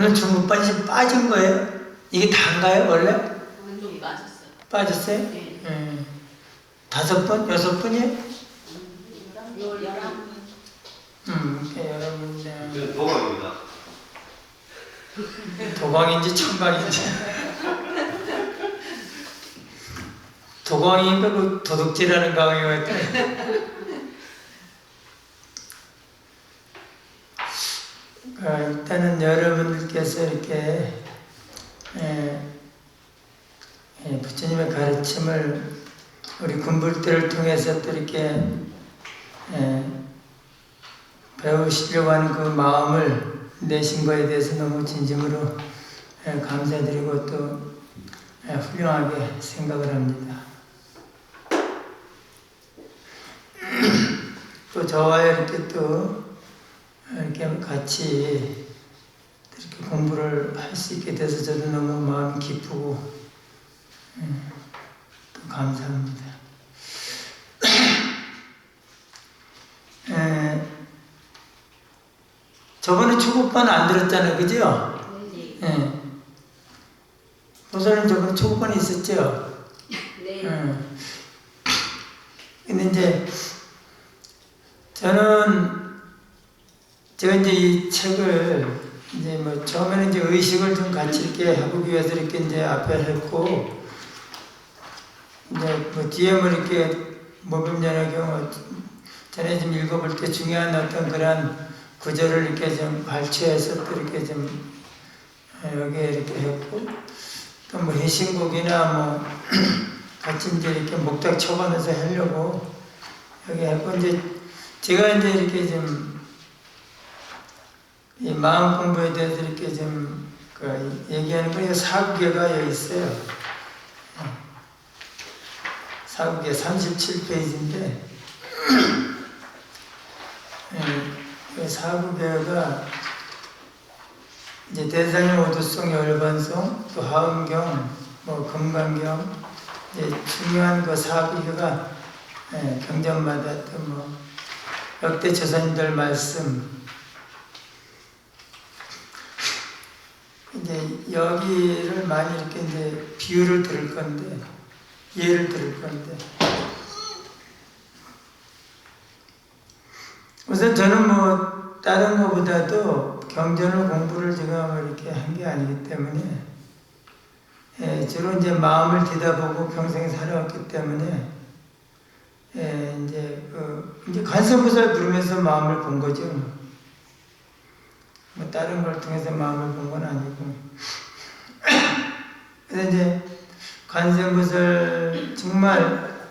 오늘 중국 빠진 거예요? 이게 다인가요, 원래? 한쪽이 빠졌어요. 빠졌어요? 네. 5번? 6번이에요? 11분. 여러분, 도망입니다. 도광인지 청광인지. 도광인가 그 도둑질하는 강의 같아. 일단은 여러분들께서 이렇게 부처님의 가르침을 우리 군불들을 통해서 또 이렇게 배우시려고 하는 그 마음을 내신 거에 대해서 너무 진심으로 감사드리고 또 훌륭하게 생각을 합니다. 또 저와 이렇게 또 이렇게 같이 이렇게 공부를 할 수 있게 돼서 저도 너무 마음이 기쁘고 또 감사합니다. 저번에 초급반 안 들었잖아요, 그죠? 네. 보살님 저번에 초급반에 있었죠? 네. 근데 이제 제가 이제 이 책을 이제 뭐 처음에는 이제 의식을 좀 같이 이렇게 하기 위해서 이렇게 이제 앞에 했고, 이제 뭐 뒤에 뭐 이렇게 모범연화경 전에 좀 읽어볼 때 중요한 어떤 그런 구절을 이렇게 좀 발췌해서 또 이렇게 좀 여기에 이렇게 했고, 또 뭐 해신곡이나 뭐 같이 이제 이렇게 목탁 쳐가면서 하려고 여기 했고, 이제 제가 이제 이렇게 좀 이 마음 공부에 대해서 이렇게 좀 얘기하는 거, 사구계가 여기 있어요. 사구계 37페이지인데, 사구계가 이제 대상의 오두송, 열반송, 또 하음경, 뭐 금강경, 이제 중요한 그 사구계가 경전마다 또 뭐 역대 조선인들 말씀, 이제 여기를 많이 이렇게 이제 비유를 들을 건데, 예를 들을 건데, 우선 저는 뭐 다른 것보다도 경전을 공부를 제가 뭐 이렇게 한 게 아니기 때문에 주로 이제 마음을 뒤다보고 평생 살아왔기 때문에 이제 관세음보살 부르면서 마음을 본 거죠. 뭐 다른 걸 통해서 마음을 본 건 아니고. 그래서 이제 관세음보살 정말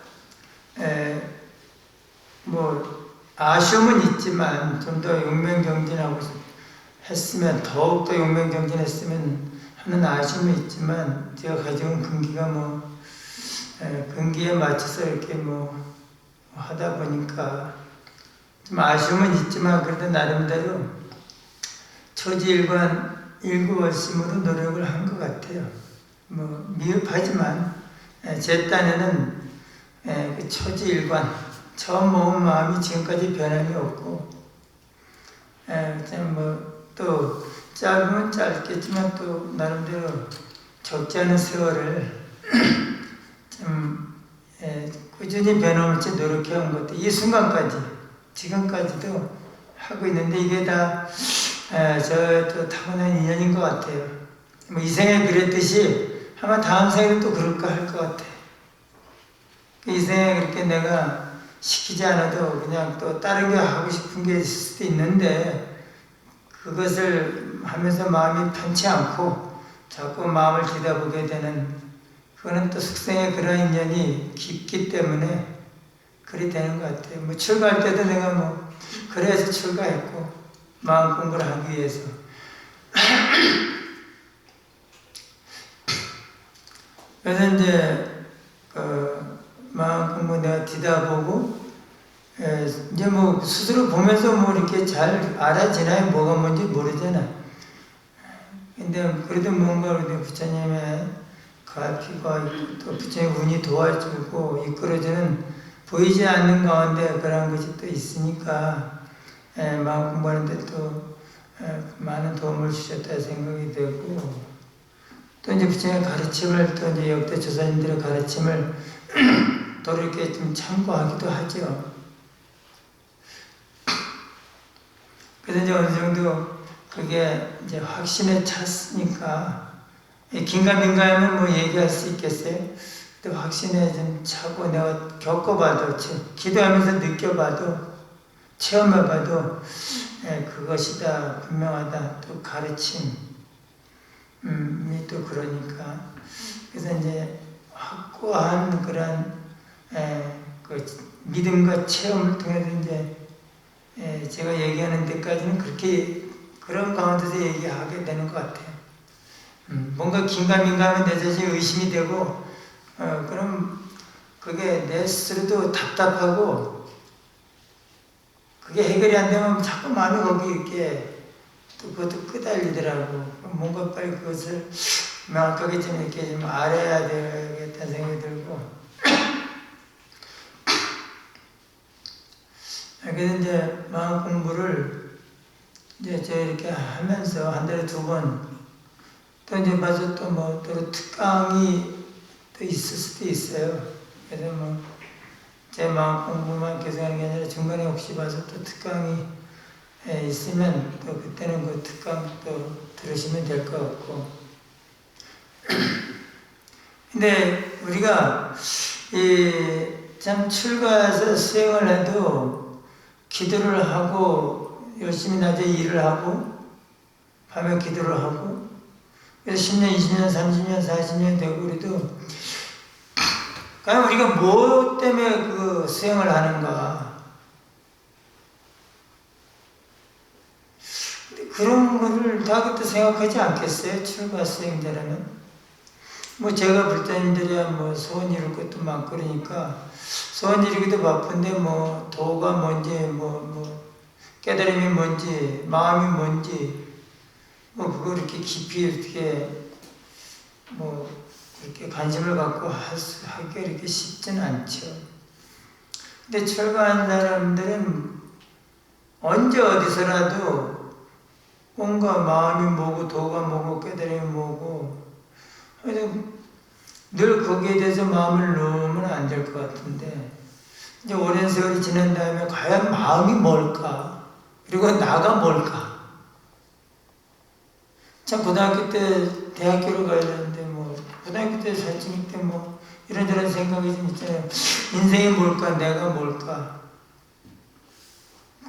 뭐 아쉬움은 있지만 좀 더 용맹정진하고 했으면, 더욱더 용맹정진했으면 하는 아쉬움이 있지만, 제가 가지고 근기가 뭐 근기에 맞춰서 이렇게 뭐 하다 보니까 좀 아쉬움은 있지만, 그래도 나름대로 초지일관 일구월심으로 노력을 한 것 같아요. 뭐 미흡하지만 제 딴에는 그 초지일관, 처음 모은 마음이 지금까지 변함이 없고, 또 짧으면 짧겠지만 또 나름대로 적지 않은 세월을 좀 꾸준히 변함없이 노력해온 것도 이 순간까지, 지금까지도 하고 있는데, 이게 다 저 타고난 인연인 것 같아요. 뭐 이 생에 그랬듯이 아마 다음 생에도 또 그럴까 할 것 같아요. 이 생에 그렇게 내가 시키지 않아도 그냥 또 다른 게 하고 싶은 게 있을 수도 있는데, 그것을 하면서 마음이 편치 않고 자꾸 마음을 뒤다보게 되는, 그거는 또 숙생의 그런 인연이 깊기 때문에 그리 되는 것 같아요. 뭐 출가할 때도 내가 뭐 그래서 출가했고, 마음 공부를 하기 위해서. 그래서 이제 마음 공부 내가 뒤다보고, 이제 뭐 스스로 보면서 뭐 이렇게 잘 알아지나요? 뭐가 뭔지 모르잖아. 근데 그래도 뭔가 우리 부처님의 가르치고 또 부처님 운이 도와주고 이끌어주는 보이지 않는 가운데 그런 것이 또 있으니까 마음 공부하는데 또 많은 도움을 주셨다 생각이 되고, 또 이제 부처님의 가르침을, 또 이제 역대 조사님들의 가르침을 또 이렇게 좀 참고하기도 하죠. 그래서 이제 어느 정도 그게 이제 확신에 찼으니까, 긴가민가하면 뭐 얘기할 수 있겠어요? 또 확신에 좀 차고 내가 겪어봐도, 기도하면서 느껴봐도, 체험해봐도, 그것이다, 분명하다, 또 가르침이 또 그러니까. 그래서 이제 확고한 그런 그 믿음과 체험을 통해서 이제 제가 얘기하는 데까지는 그렇게 그런 가운데서 얘기하게 되는 것 같아요. 뭔가 긴가민가하면 내 자신이 의심이 되고, 그럼 그게 내 스스로도 답답하고, 그게 해결이 안 되면 자꾸 마음이 거기 이렇게 또 그것도 끄달리더라고. 뭔가 빨리 그것을 명확하게 좀 이렇게 좀 알아야 되겠다는 생각이 들고. 그래서 이제 마음 공부를 이제 저 이렇게 하면서 한 달에 2번, 또 이제 마저 또 뭐 또 특강이 또 있을 수도 있어요. 그래서 뭐 제 마음 공부만 계속 하는 게 아니라 중간에 혹시 봐서 또 특강이 있으면 또 그때는 그 특강 또 들으시면 될 것 같고. 근데 우리가 참 출가해서 수행을 해도 기도를 하고 열심히 낮에 일을 하고 밤에 기도를 하고, 그래서 10년, 20년, 30년, 40년 되고 그래도 과연 우리가 뭐 때문에 그 수행을 하는가? 그런 거를 다 그때 생각하지 않겠어요? 출가 수행자라면? 뭐 제가 불자님들이야 뭐 소원 이룰 것도 많고 그러니까 소원 이루기도 바쁜데 뭐 도가 뭔지 뭐 깨달음이 뭔지 마음이 뭔지 뭐 그거 이렇게 깊이 이렇게 뭐 그렇게 관심을 갖고 하기가 이렇게 쉽지는 않죠. 근데 출가한 사람들은 언제 어디서라도 뭔가 마음이 뭐고 도가 뭐고 깨달음이 뭐고 늘 거기에 대해서 마음을 놓으면 안 될 것 같은데, 이제 오랜 세월이 지난 다음에 과연 마음이 뭘까? 그리고 나가 뭘까? 참 고등학교 때 대학교를 가야 되는데 뭐 고등학교 때 살찌기 때 뭐 이런저런 생각이 좀 있잖아요. 인생이 뭘까? 내가 뭘까?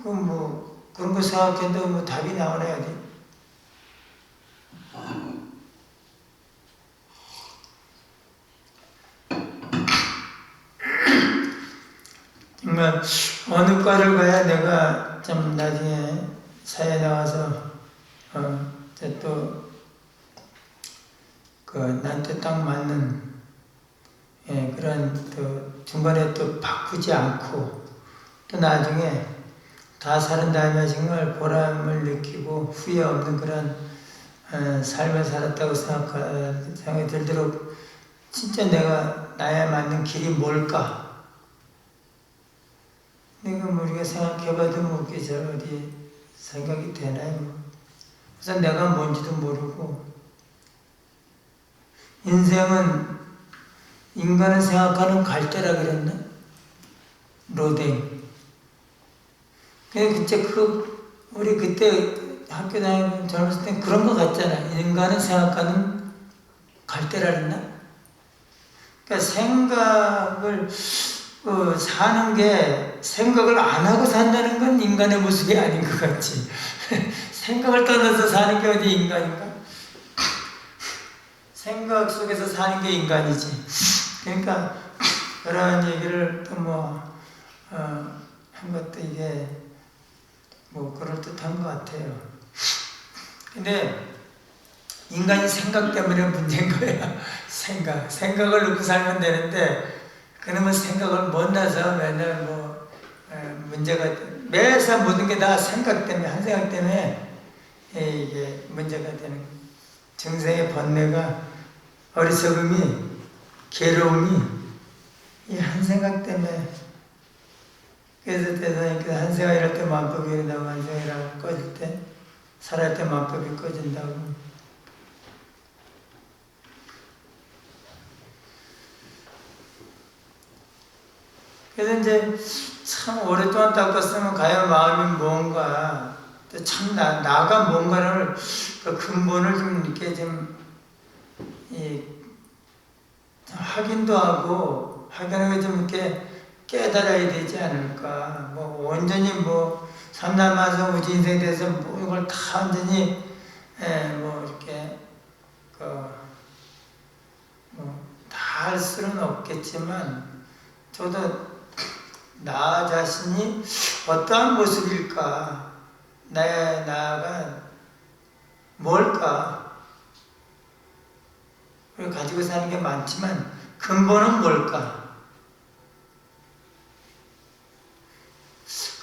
그럼 뭐 그런 거 생각해도 뭐 답이 나오나야 돼. 정말 어느 과를 가야 내가 좀 나중에 사회에 나와서 또 그 나한테 딱 맞는 그런 또 중간에 또 바꾸지 않고 또 나중에 다 사는 다음에 정말 보람을 느끼고 후회 없는 그런 삶을 살았다고 생각이 들도록 진짜 내가 나에 맞는 길이 뭘까? 이거 뭐 우리가 생각해봐도 뭐 그게 잘 어디 생각이 되나요? 우선 내가 뭔지도 모르고, 인생은 인간을 생각하는 갈대라 그랬나? 로댕. 그때 우리 그때 학교 다니는 젊었을 때 그런 거 같잖아. 인간을 생각하는 갈대라 그랬나? 그러니까 생각을 사는 게 생각을 안 하고 산다는 건 인간의 모습이 아닌 것 같지. 생각을 떠나서 사는 게 어디 인간인가? 생각 속에서 사는 게 인간이지. 그러니까 그런 얘기를 또 한 것도 이게 뭐 그럴듯한 것 같아요. 근데 인간이 생각 때문에 문제인 거야. 생각을 놓고 살면 되는데, 그러면 생각을 못 나서 맨날 문제가, 매사 모든 게 다 생각 때문에, 한 생각 때문에 이게 문제가 되는, 중생의 번뇌가, 어리석음이, 괴로움이 이 한 생각 때문에. 그래서 대단히 한 생각 이럴 때 마음법이 이런다고, 한 생각이라고 꺼질 때 살아야 때 만법이 꺼진다고. 그래서 이제 참 오랫동안 닦았으면 과연 마음이 뭔가, 참 나가 뭔가를 그 근본을 좀 이렇게 좀 확인도 하고 확연하게 좀 이렇게 깨달아야 되지 않을까. 뭐 온전히 뭐 삼남만성 우주인생에 대해서 뭐 이걸 다 완전히 뭐 이렇게 다 할 수는 없겠지만 저도 나 자신이 어떠한 모습일까, 나가 뭘까, 우리가 가지고 사는 게 많지만 근본은 뭘까?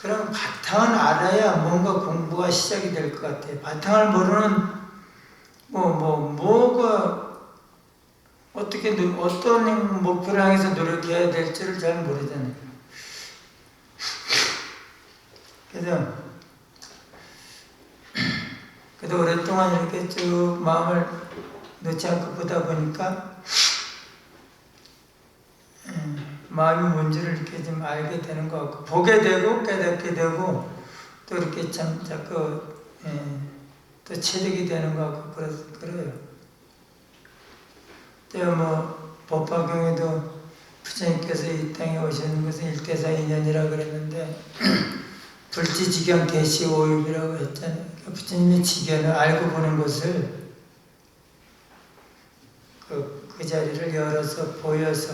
그럼 바탕을 알아야 뭔가 공부가 시작이 될 것 같아요. 바탕을 모르는 뭐가 어떻게 어떤 목표를 향해서 노력해야 될지를 잘 모르잖아요. 그래도 오랫동안 이렇게 쭉 마음을 놓지 않고 보다 보니까 마음이 뭔지를 이렇게 좀 알게 되는 것 같고, 보게 되고 깨닫게 되고 또 이렇게 참 자꾸 또 체득이 되는 것 같고 그래요. 또 뭐 법화경에도 부처님께서 이 땅에 오시는 것은 일대사 인연이라 그랬는데 불지지경 대시오입이라고 했잖아요. 그러니까 부처님의 지견을 알고 보는 것을 그 자리를 열어서 보여서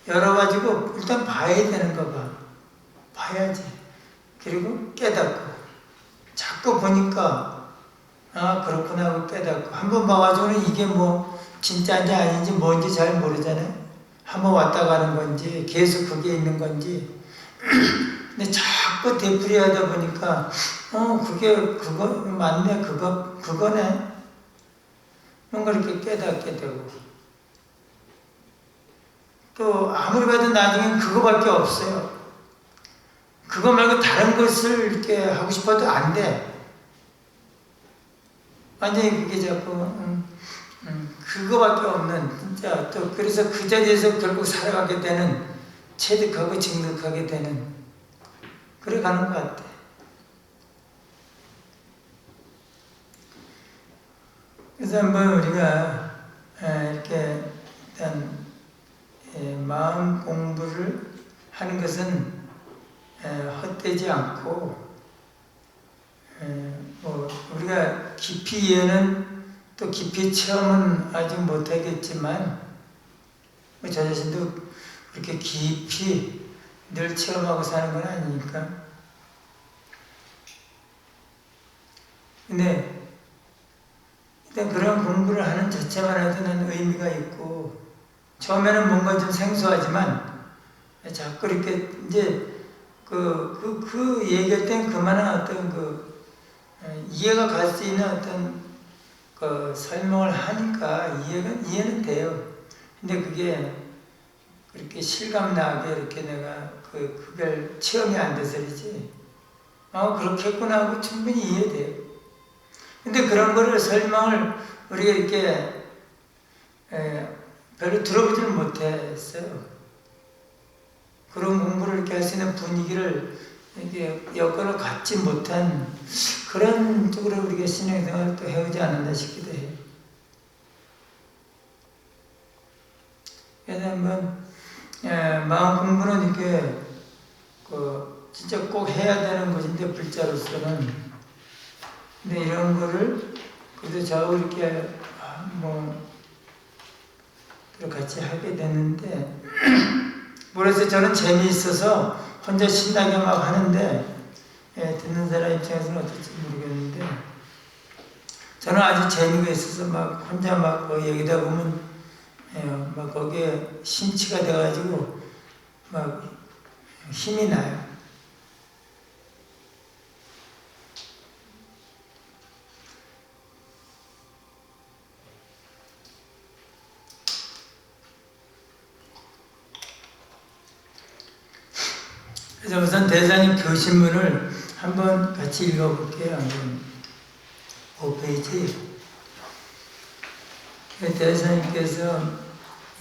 열어가지고 일단 봐야 되는 거 봐. 봐야지. 그리고 깨닫고 자꾸 보니까 그렇구나 하고 깨닫고, 한번 봐가지고는 이게 뭐 진짜인지 아닌지 뭔지 잘 모르잖아요. 한번 왔다 가는 건지 계속 거기에 있는 건지. 근데 자꾸 되풀이하다 보니까 그거 맞네, 그거네. 뭔가 이렇게 깨닫게 되고, 또 아무리 봐도 나중엔 그거밖에 없어요. 그거 말고 다른 것을 이렇게 하고 싶어도 안 돼. 완전히 그게 자꾸 그거밖에 없는, 진짜. 또 그래서 그 자리에서 결국 살아가게 되는, 체득하고 증득하게 되는, 그래 가는 것 같아. 그래서 한번 우리가 이렇게 일단 마음 공부를 하는 것은 헛되지 않고, 뭐 우리가 깊이 이해는 또 깊이 체험은 아직 못하겠지만 저 자신도 그렇게 깊이 늘 체험하고 사는 건 아니니까. 근데 일단 그런 공부를 하는 자체만 해도 난 의미가 있고, 처음에는 뭔가 좀 생소하지만 자꾸 이렇게 이제 그 얘기할 땐 그만한 어떤 이해가 갈 수 있는 어떤 설명을 하니까 이해는 돼요. 근데 그게 그렇게 실감나게 이렇게 내가 그걸 체험이 안 돼서이지, 그렇게 했구나 하고 충분히 이해돼요. 근데 그런 거를 설명을 우리가 이렇게 별로 들어보지를 못했어요. 그런 공부를 이렇게 할 수 있는 분위기를 이렇게 여건을 갖지 못한 그런 쪽으로 우리가 신앙생활을 또 해오지 않았나 싶기도 해요. 그래서 한번 마음 공부는 이렇게 진짜 꼭 해야 되는 것인데, 불자로서는. 근데 이런 거를 그래도 저하고 이렇게 같이 하게 됐는데, 그래서 저는 재미있어서 혼자 신나게 막 하는데, 듣는 사람 입장에서는 어떨지 모르겠는데, 저는 아주 재미가 있어서 막 혼자 막 여기다 보면 막 거기에 심취가 돼가지고 막 힘이 나요. 그래서 우선 대장님 교신문을 한번 같이 읽어볼게요. 5페이지. 대사님께서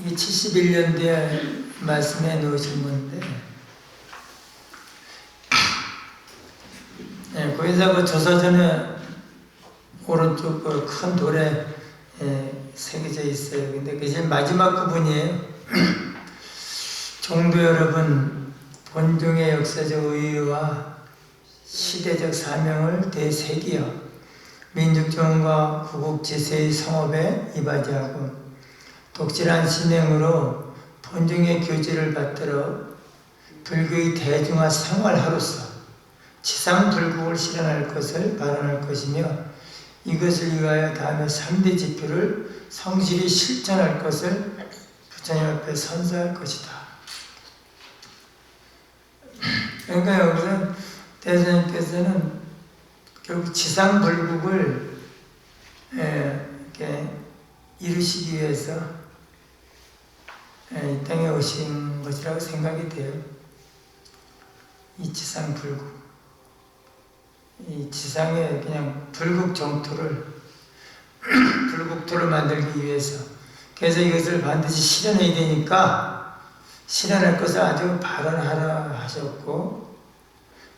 이 71년도에 말씀해 놓으신 건데, 거기서 그 조사전에 오른쪽 그 큰 돌에 새겨져 있어요. 근데 그게 제일 마지막 부분이에요. 종도 여러분, 본종의 역사적 의의와 시대적 사명을 되새기어 민족정과 구국지세의 성업에 이바지하고 독실한 신행으로 본종의 교지를 받들어 불교의 대중화 생활하로서 지상불국을 실현할 것을 발언할 것이며 이것을 위하여 다음에 3대 지표를 성실히 실천할 것을 부처님 앞에 선서할 것이다. 그러니까 여기서 대사님께서는 결국 지상불국을 이렇게 이루시기 위해서 이 땅에 오신 것이라고 생각이 돼요. 이 지상불국, 이 지상에 그냥 불국 정토를 불국토를 만들기 위해서, 그래서 이것을 반드시 실현해야 되니까 실현할 것을 아주 발언하라 하셨고,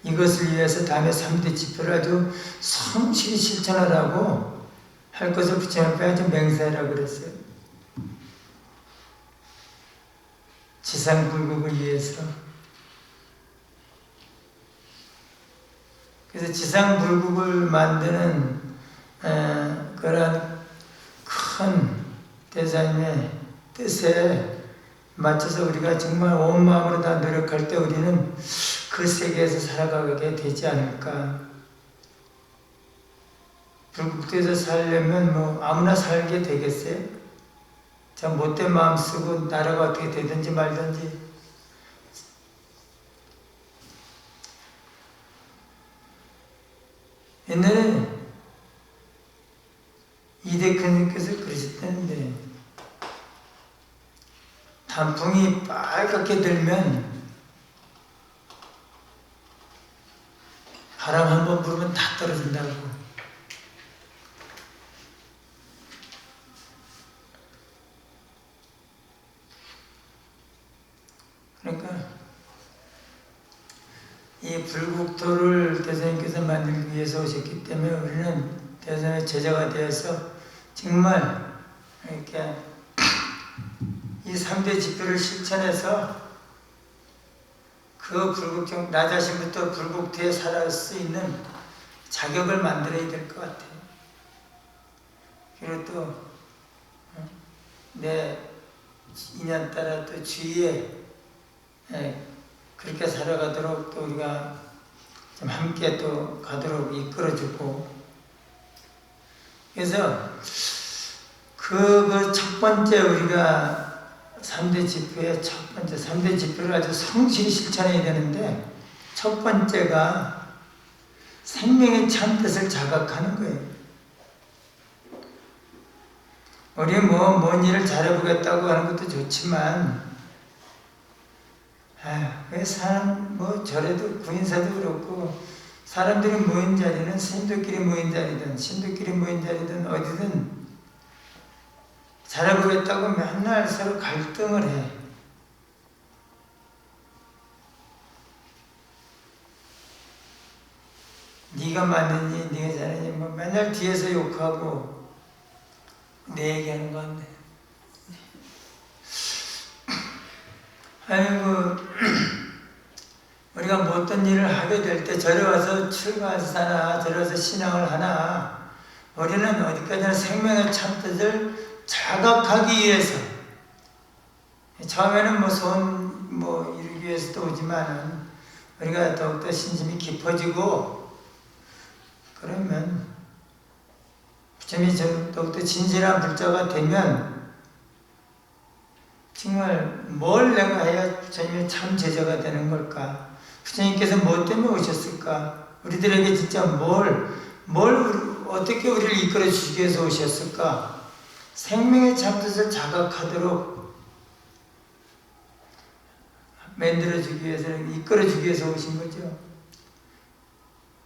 이것을 위해서 다음에 3대 지표를 아주 성실히 실천하라고 할 것을 부처님 앞에 아주 맹세하라고 그랬어요. 지상불국을 위해서. 그래서 지상불국을 만드는 그러한 큰 대사님의 뜻에 맞춰서 우리가 정말 온 마음으로 다 노력할 때 우리는 그 세계에서 살아가게 되지 않을까. 불국토에서 살려면 뭐 아무나 살게 되겠어요? 참 못된 마음 쓰고 나라가 어떻게 되든지 말든지. 옛날에 이대근님께서 그러셨다는데, 단풍이 빨갛게 들면 바람 한번 불으면 다 떨어진다고. 그러니까 이 불국토를 대사님께서 만들기 위해서 오셨기 때문에 우리는 대사님의 제자가 되어서 정말 이렇게 이 3대 지표를 실천해서 그 불국정, 나 자신부터 불국토에 살아갈 수 있는 자격을 만들어야 될 것 같아요. 그리고 또 내 인연 따라 또 주위에 그렇게 살아가도록 또 우리가 좀 함께 또 가도록 이끌어주고, 그래서 그 첫 번째 우리가 3대 지표의 첫 번째 3대 지표를 아주 성실히 실천해야 되는데, 첫 번째가 생명의 참뜻을 자각하는 거예요. 우리 뭔 일을 잘해보겠다고 하는 것도 좋지만, 왜 사람 저래도 구인사도 그렇고, 사람들이 모인 자리는 신도끼리 모인 자리든 신도끼리 모인 자리든 어디든 잘해보겠다고 맨날 서로 갈등을 해. 네가 맞느니 네가 잘하니 뭐 맨날 뒤에서 욕하고 내 얘기하는 건데, 아이고 우리가 뭐 어떤 일을 하게 될 때 저리 와서 출가하나 저리 와서 신앙을 하나, 우리는 어디까지나 생명의 참뜻을 자각하기 위해서, 처음에는 뭐 소원 이루기 위해서도 오지만은 우리가 더욱더 신심이 깊어지고 그러면 부처님이 더욱더 진실한 불자가 되면 정말 뭘 내가 해야 부처님의 참 제자가 되는 걸까? 부처님께서 뭐 때문에 오셨을까? 우리들에게 진짜 어떻게 우리를 이끌어 주시기 위해서 오셨을까? 생명의 참뜻을 자각하도록 만들어주기 위해서, 이끌어주기 위해서 오신 거죠.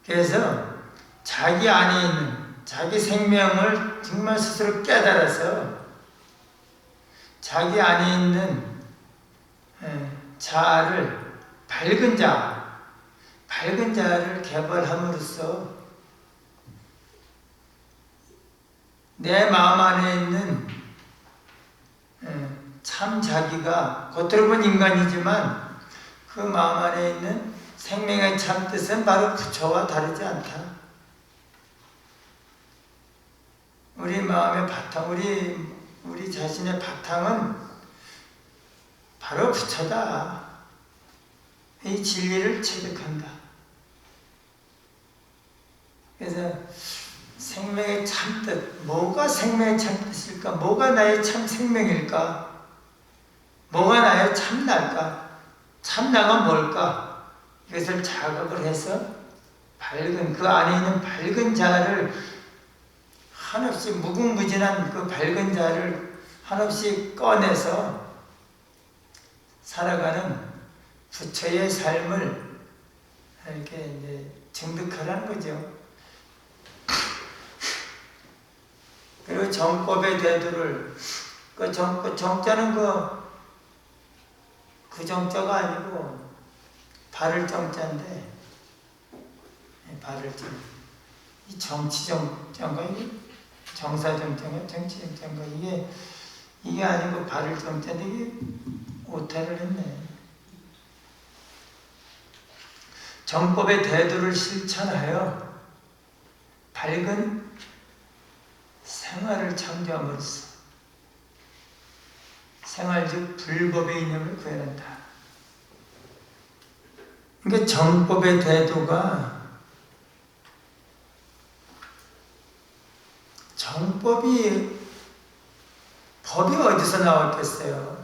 그래서 자기 안에 있는 자기 생명을 정말 스스로 깨달아서 자기 안에 있는 자아를 밝은 자아를 개발함으로써 내 마음 안에 있는 참 자기가 겉으로 보면 인간이지만 그 마음 안에 있는 생명의 참 뜻은 바로 부처와 다르지 않다. 우리 마음의 바탕, 우리 자신의 바탕은 바로 부처다. 이 진리를 체득한다. 그래서 생명의 참뜻, 뭐가 생명의 참뜻일까? 뭐가 나의 참 생명일까? 뭐가 나의 참나일까? 참나가 뭘까? 이것을 자각을 해서 밝은, 그 안에 있는 밝은 자를 한없이 무궁무진한 그 밝은 자를 한없이 꺼내서 살아가는 부처의 삶을 이렇게 이제 증득하라는 거죠. 그리고 정법의 대도를, 그 정자는 그 정자가 아니고 바를 정자인데, 바를 정, 이 정치정자인가, 이게 정사정자인가, 정치정자인가, 이게 아니고 바를 정자인데, 이게 오타를 했네. 정법의 대도를 실천하여 밝은 생활을 창조함으로써 생활적 불법의 이념을 구해낸다. 그러니까 정법의 대도가 법이 어디서 나왔겠어요?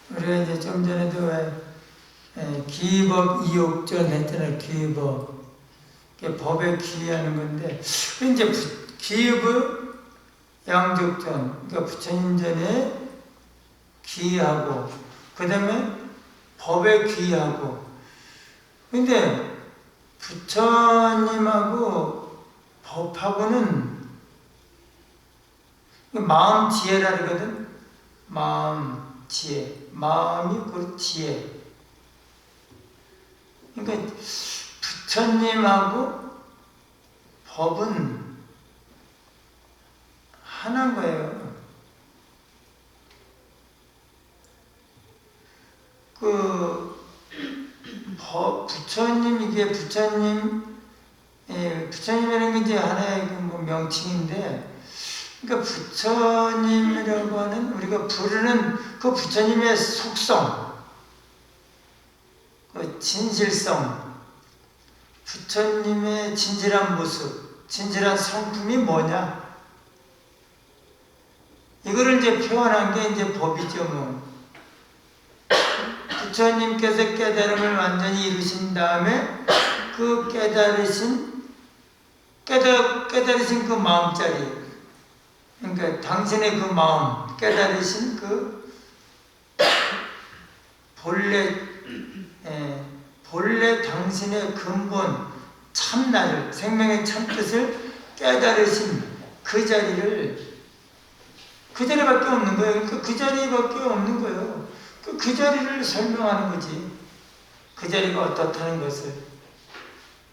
우리가 이제 좀 전에도 기법 이욕전 했잖아요. 기법. 법에 기하는 건데, 이제 기업의 양족전, 그러니까 부처님전에 기하고, 그 다음에 법에 기하고. 근데 부처님하고 법하고는 마음 지혜라 그러거든. 마음 지혜. 마음이 그 지혜. 그러니까 부처님하고 법은 하나인 거예요. 부처님이라는 게 이제 하나의 명칭인데, 그러니까 부처님이라고 하는, 우리가 부르는 그 부처님의 속성, 그 진실성, 부처님의 진실한 모습, 진실한 성품이 뭐냐? 이거를 이제 표현한 게 이제 법이죠, 뭐. 부처님께서 깨달음을 완전히 이루신 다음에 그 깨달으신 그 마음자리, 그러니까 당신의 그 마음, 깨달으신 그 본래 당신의 근본 참나를, 생명의 참뜻을 깨달으신 그 자리를, 그 자리밖에 없는 거예요. 그러니까 그 자리밖에 없는 거예요. 그 자리를 설명하는 거지. 그 자리가 어떻다는 것을.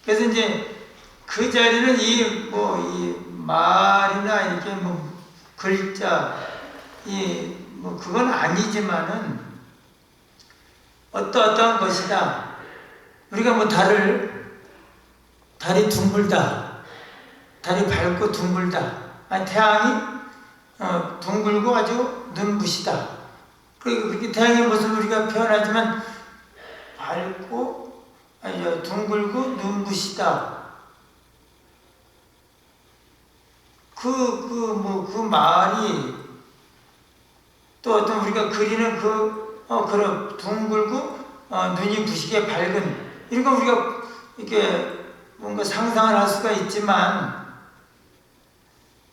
그래서 이제 그 자리는 이 말이나 이렇게 글자, 그건 아니지만은 어떠한 것이다. 우리가 달이 둥글다. 달이 밝고 둥글다. 아니, 태양이 둥글고 아주 눈부시다. 그렇게 태양의 모습을 우리가 표현하지만, 밝고, 둥글고 눈부시다. 그 말이, 또 어떤 우리가 그리는 그런 둥글고, 눈이 부시게 밝은, 이런 거 우리가 이렇게 뭔가 상상을 할 수가 있지만,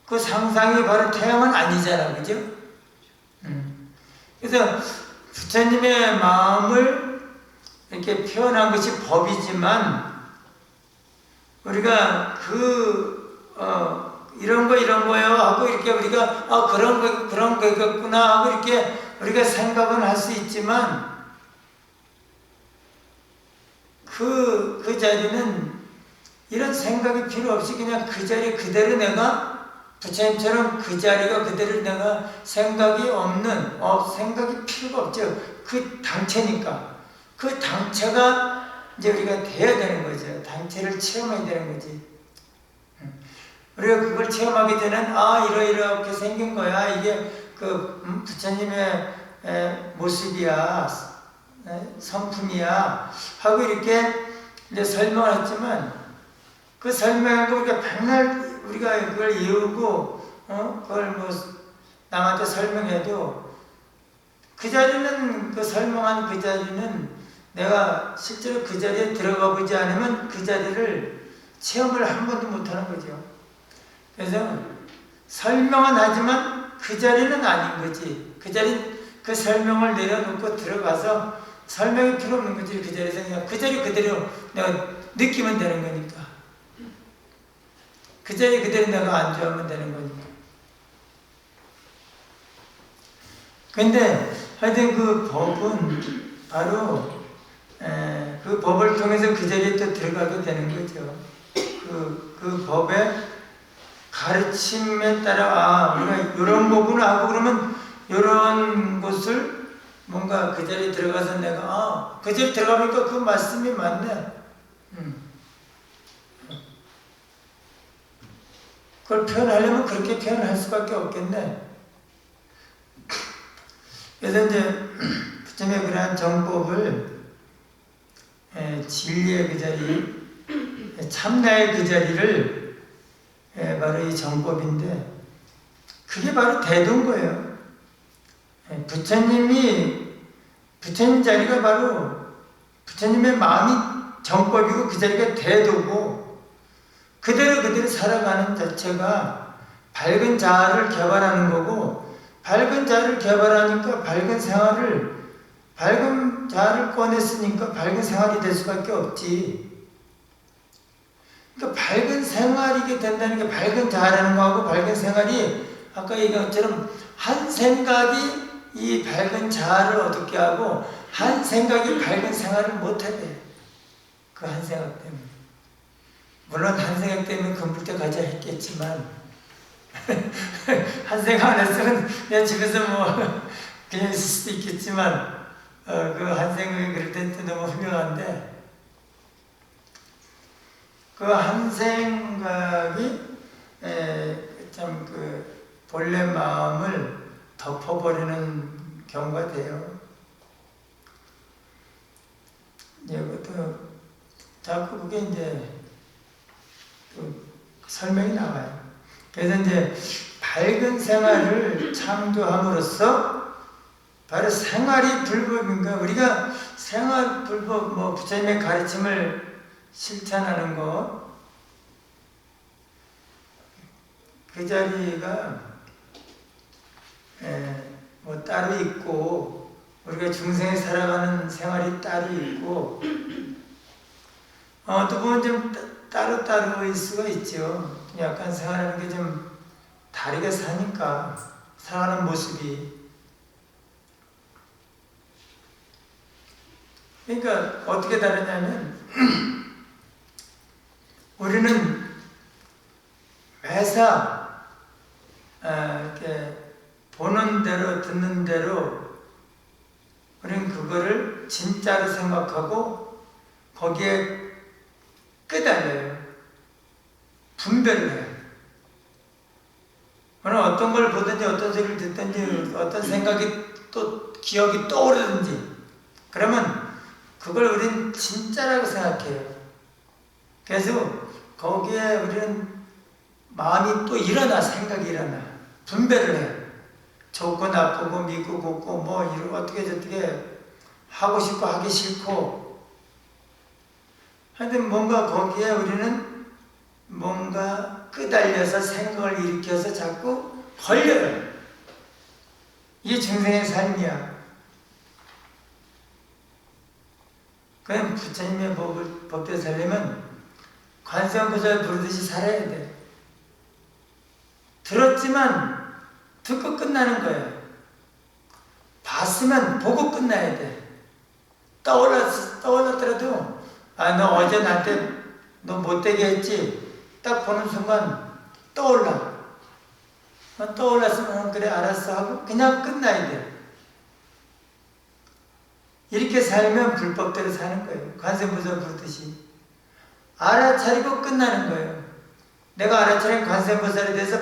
그 상상이 바로 태양은 아니잖아, 그죠? 그래서 부처님의 마음을 이렇게 표현한 것이 법이지만 우리가 이런 거요 하고 이렇게 우리가 그런 거겠구나 하고 이렇게 우리가 생각은 할 수 있지만 그 자리는 이런 생각이 필요 없이 그냥 그 자리 그대로 내가 부처님처럼 그 자리가 그대로 내가 생각이 없는 생각이 필요가 없죠. 그 당체니까 그 당체가 이제 우리가 돼야 되는 거죠. 당체를 체험해야 되는 거지. 우리가 그걸 체험하게 되는 이렇게 생긴 거야. 이게 그 부처님의 모습이야, 성품이야 하고 이렇게 이제 설명을 했지만 그 설명한 거 우리가 백날 우리가 그걸 이루고 그걸 뭐 남한테 설명해도 그 자리는 그 설명한 그 자리는 내가 실제로 그 자리에 들어가 보지 않으면 그 자리를 체험을 한 번도 못하는 거죠. 그래서 설명은 하지만 그 자리는 아닌 거지. 그 설명을 내려놓고 들어가서 설명이 필요 없는 거지. 그 자리에서 그냥 그 자리 그대로 내가 느끼면 되는 거니까. 그 자리 그대로 내가 안주하면 되는 거니까. 근데 하여튼 그 법은 바로 그 법을 통해서 그 자리에 또 들어가게 되는 거죠. 그 법의 가르침에 따라 우리가 이런 거구나 하고 그러면 이런 것을 뭔가 그 자리에 들어가서 내가 그 자리에 들어가니까 그 말씀이 맞네. 그걸 표현하려면 그렇게 표현할 수밖에 없겠네. 그래서 이제 부처님의 그러한 정법을 진리의 그 자리, 참나의 그 자리를 바로 이 정법인데 그게 바로 대도인 거예요. 부처님 자리가 바로 부처님의 마음이 정법이고 그 자리가 대도고 그대로 살아가는 자체가 밝은 자아를 개발하는 거고 밝은 자아를 개발하니까 밝은 자아를 꺼냈으니까 밝은 생활이 될 수밖에 없지. 그러니까 밝은 생활이게 된다는 게 밝은 자아라는 거하고 밝은 생활이 아까 얘기한 것처럼 한 생각이 이 밝은 자아를 얻게 하고 한 생각이 밝은 생활을 못하게 그 한 생각 때문에 물론 한 생각 때문에 금불대 가자 했겠지만 한 생각 안 했으면 그냥 집에서 뭐 그냥 있을 수도 있겠지만 그 한 생각이 그럴 때는 너무 훌륭한데 그 한 생각이 참 그 본래 마음을 덮어버리는 경우가 돼요. 이것도 자꾸 그게 이제 그 설명이 나와요. 그래서 이제 밝은 생활을 창조함으로써 바로 생활이 불법인가 우리가 생활 불법 뭐 부처님의 가르침을 실천하는 것 그 자리가 뭐 따로 있고 우리가 중생에 살아가는 생활이 따로 있고 또 보면 좀 따로일 수가 있죠. 약간 생활하는 게 좀 다르게 사니까 살아가는 모습이 그러니까 어떻게 다르냐면 우리는 매사 이렇게 보는 대로 듣는 대로 우리는 그거를 진짜로 생각하고 거기에 끄달려요. 분별을 해요. 오늘 어떤 걸 보든지 어떤 소리를 듣든지 어떤 생각이 또 기억이 떠오르든지 그러면 그걸 우리는 진짜라고 생각해요. 그래서 거기에 우리는 마음이 또 일어나 생각이 일어나 분별을 해요. 좋고 나쁘고 믿고 곱고 뭐 이러고 어떻게 저떻게 하고 싶고 하기 싫고 하여튼 뭔가 거기에 우리는 뭔가 끄달려서 생각을 일으켜서 자꾸 걸려요. 이게 중생의 삶이야. 그냥 부처님의 법대로 살려면 관세음보살 부르듯이 살아야 돼. 들었지만 듣고 끝나는 거야. 봤으면 보고 끝나야 돼. 떠올랐더라도 너 어제 나한테 너 못되게 했지? 딱 보는 순간 떠올라. 떠올랐으면 그래 알았어 하고 그냥 끝나야 돼. 이렇게 살면 불법대로 사는 거예요. 관세음보살 부르듯이 알아차리고 끝나는 거예요. 내가 알아차린 관세음보살에 대해서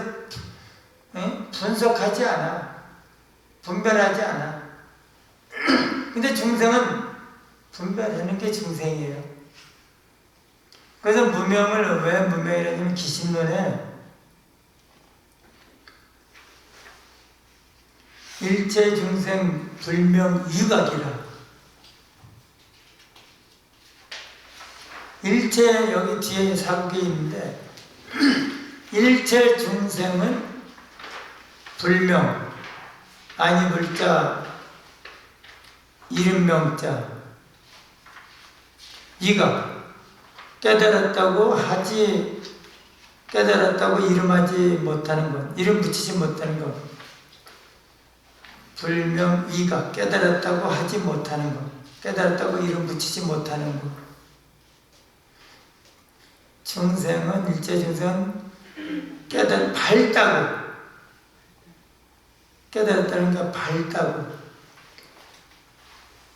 분석하지 않아. 분별하지 않아. 근데 중생은 분별하는 게 중생이에요. 그래서 무명을 왜 무명이라냐면 기신론에 일체 중생 불명 유각이라. 일체 여기 뒤에 사국이 있는데 일체 중생은 불명 아니 불자 이름명자 이가 깨달았다고 이름하지 못하는 것, 이름 붙이지 못하는 것. 불명 이가 깨달았다고 하지 못하는 것, 깨달았다고 이름 붙이지 못하는 것. 중생은 일체 중생은 밝다고 깨달았다는 게 밝다고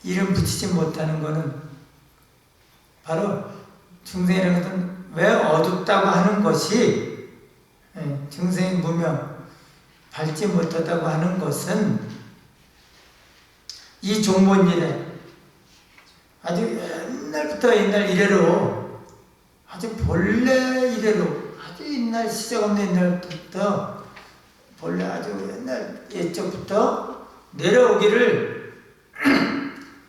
이름 붙이지 못하는 것은 바로 중생이라는 것은 왜 어둡다고 하는 것이 중생의 무명 밝지 못하다고 하는 것은 이 종본일에 아주 옛날 이래로 아주 본래 이래로 아주 옛날 시작 없는 옛날부터 본래 아주 옛날 예적부터 내려오기를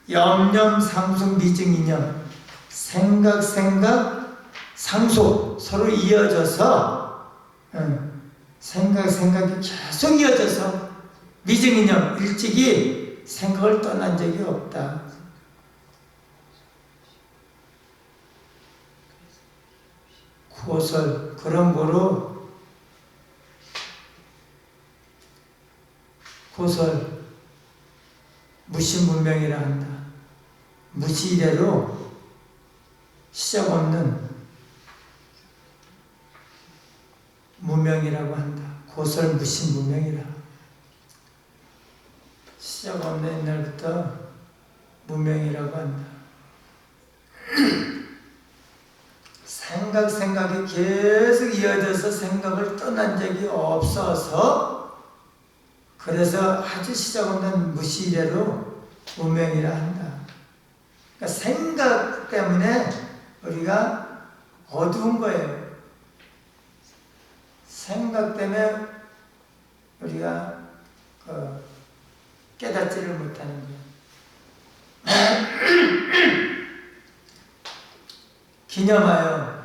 염념 상속 미증 이념 생각 상속 서로 이어져서 생각이 계속 이어져서 미증 이념 일찍이 생각을 떠난 적이 없다. 고설 그런 거로 고설 무시문명이라 한다. 무시이래로 시작 없는 무명이라고 한다. 고설 무시문명이라. 시작 없는 옛날부터 무명이라고 한다. 생각이 계속 이어져서 생각을 떠난 적이 없어서 그래서 아주 시작 없는 무시이래로 무명이라 한다. 그러니까 생각 때문에 우리가 어두운 거예요. 생각 때문에 우리가 깨닫지를 못하는 거예요. 기념하여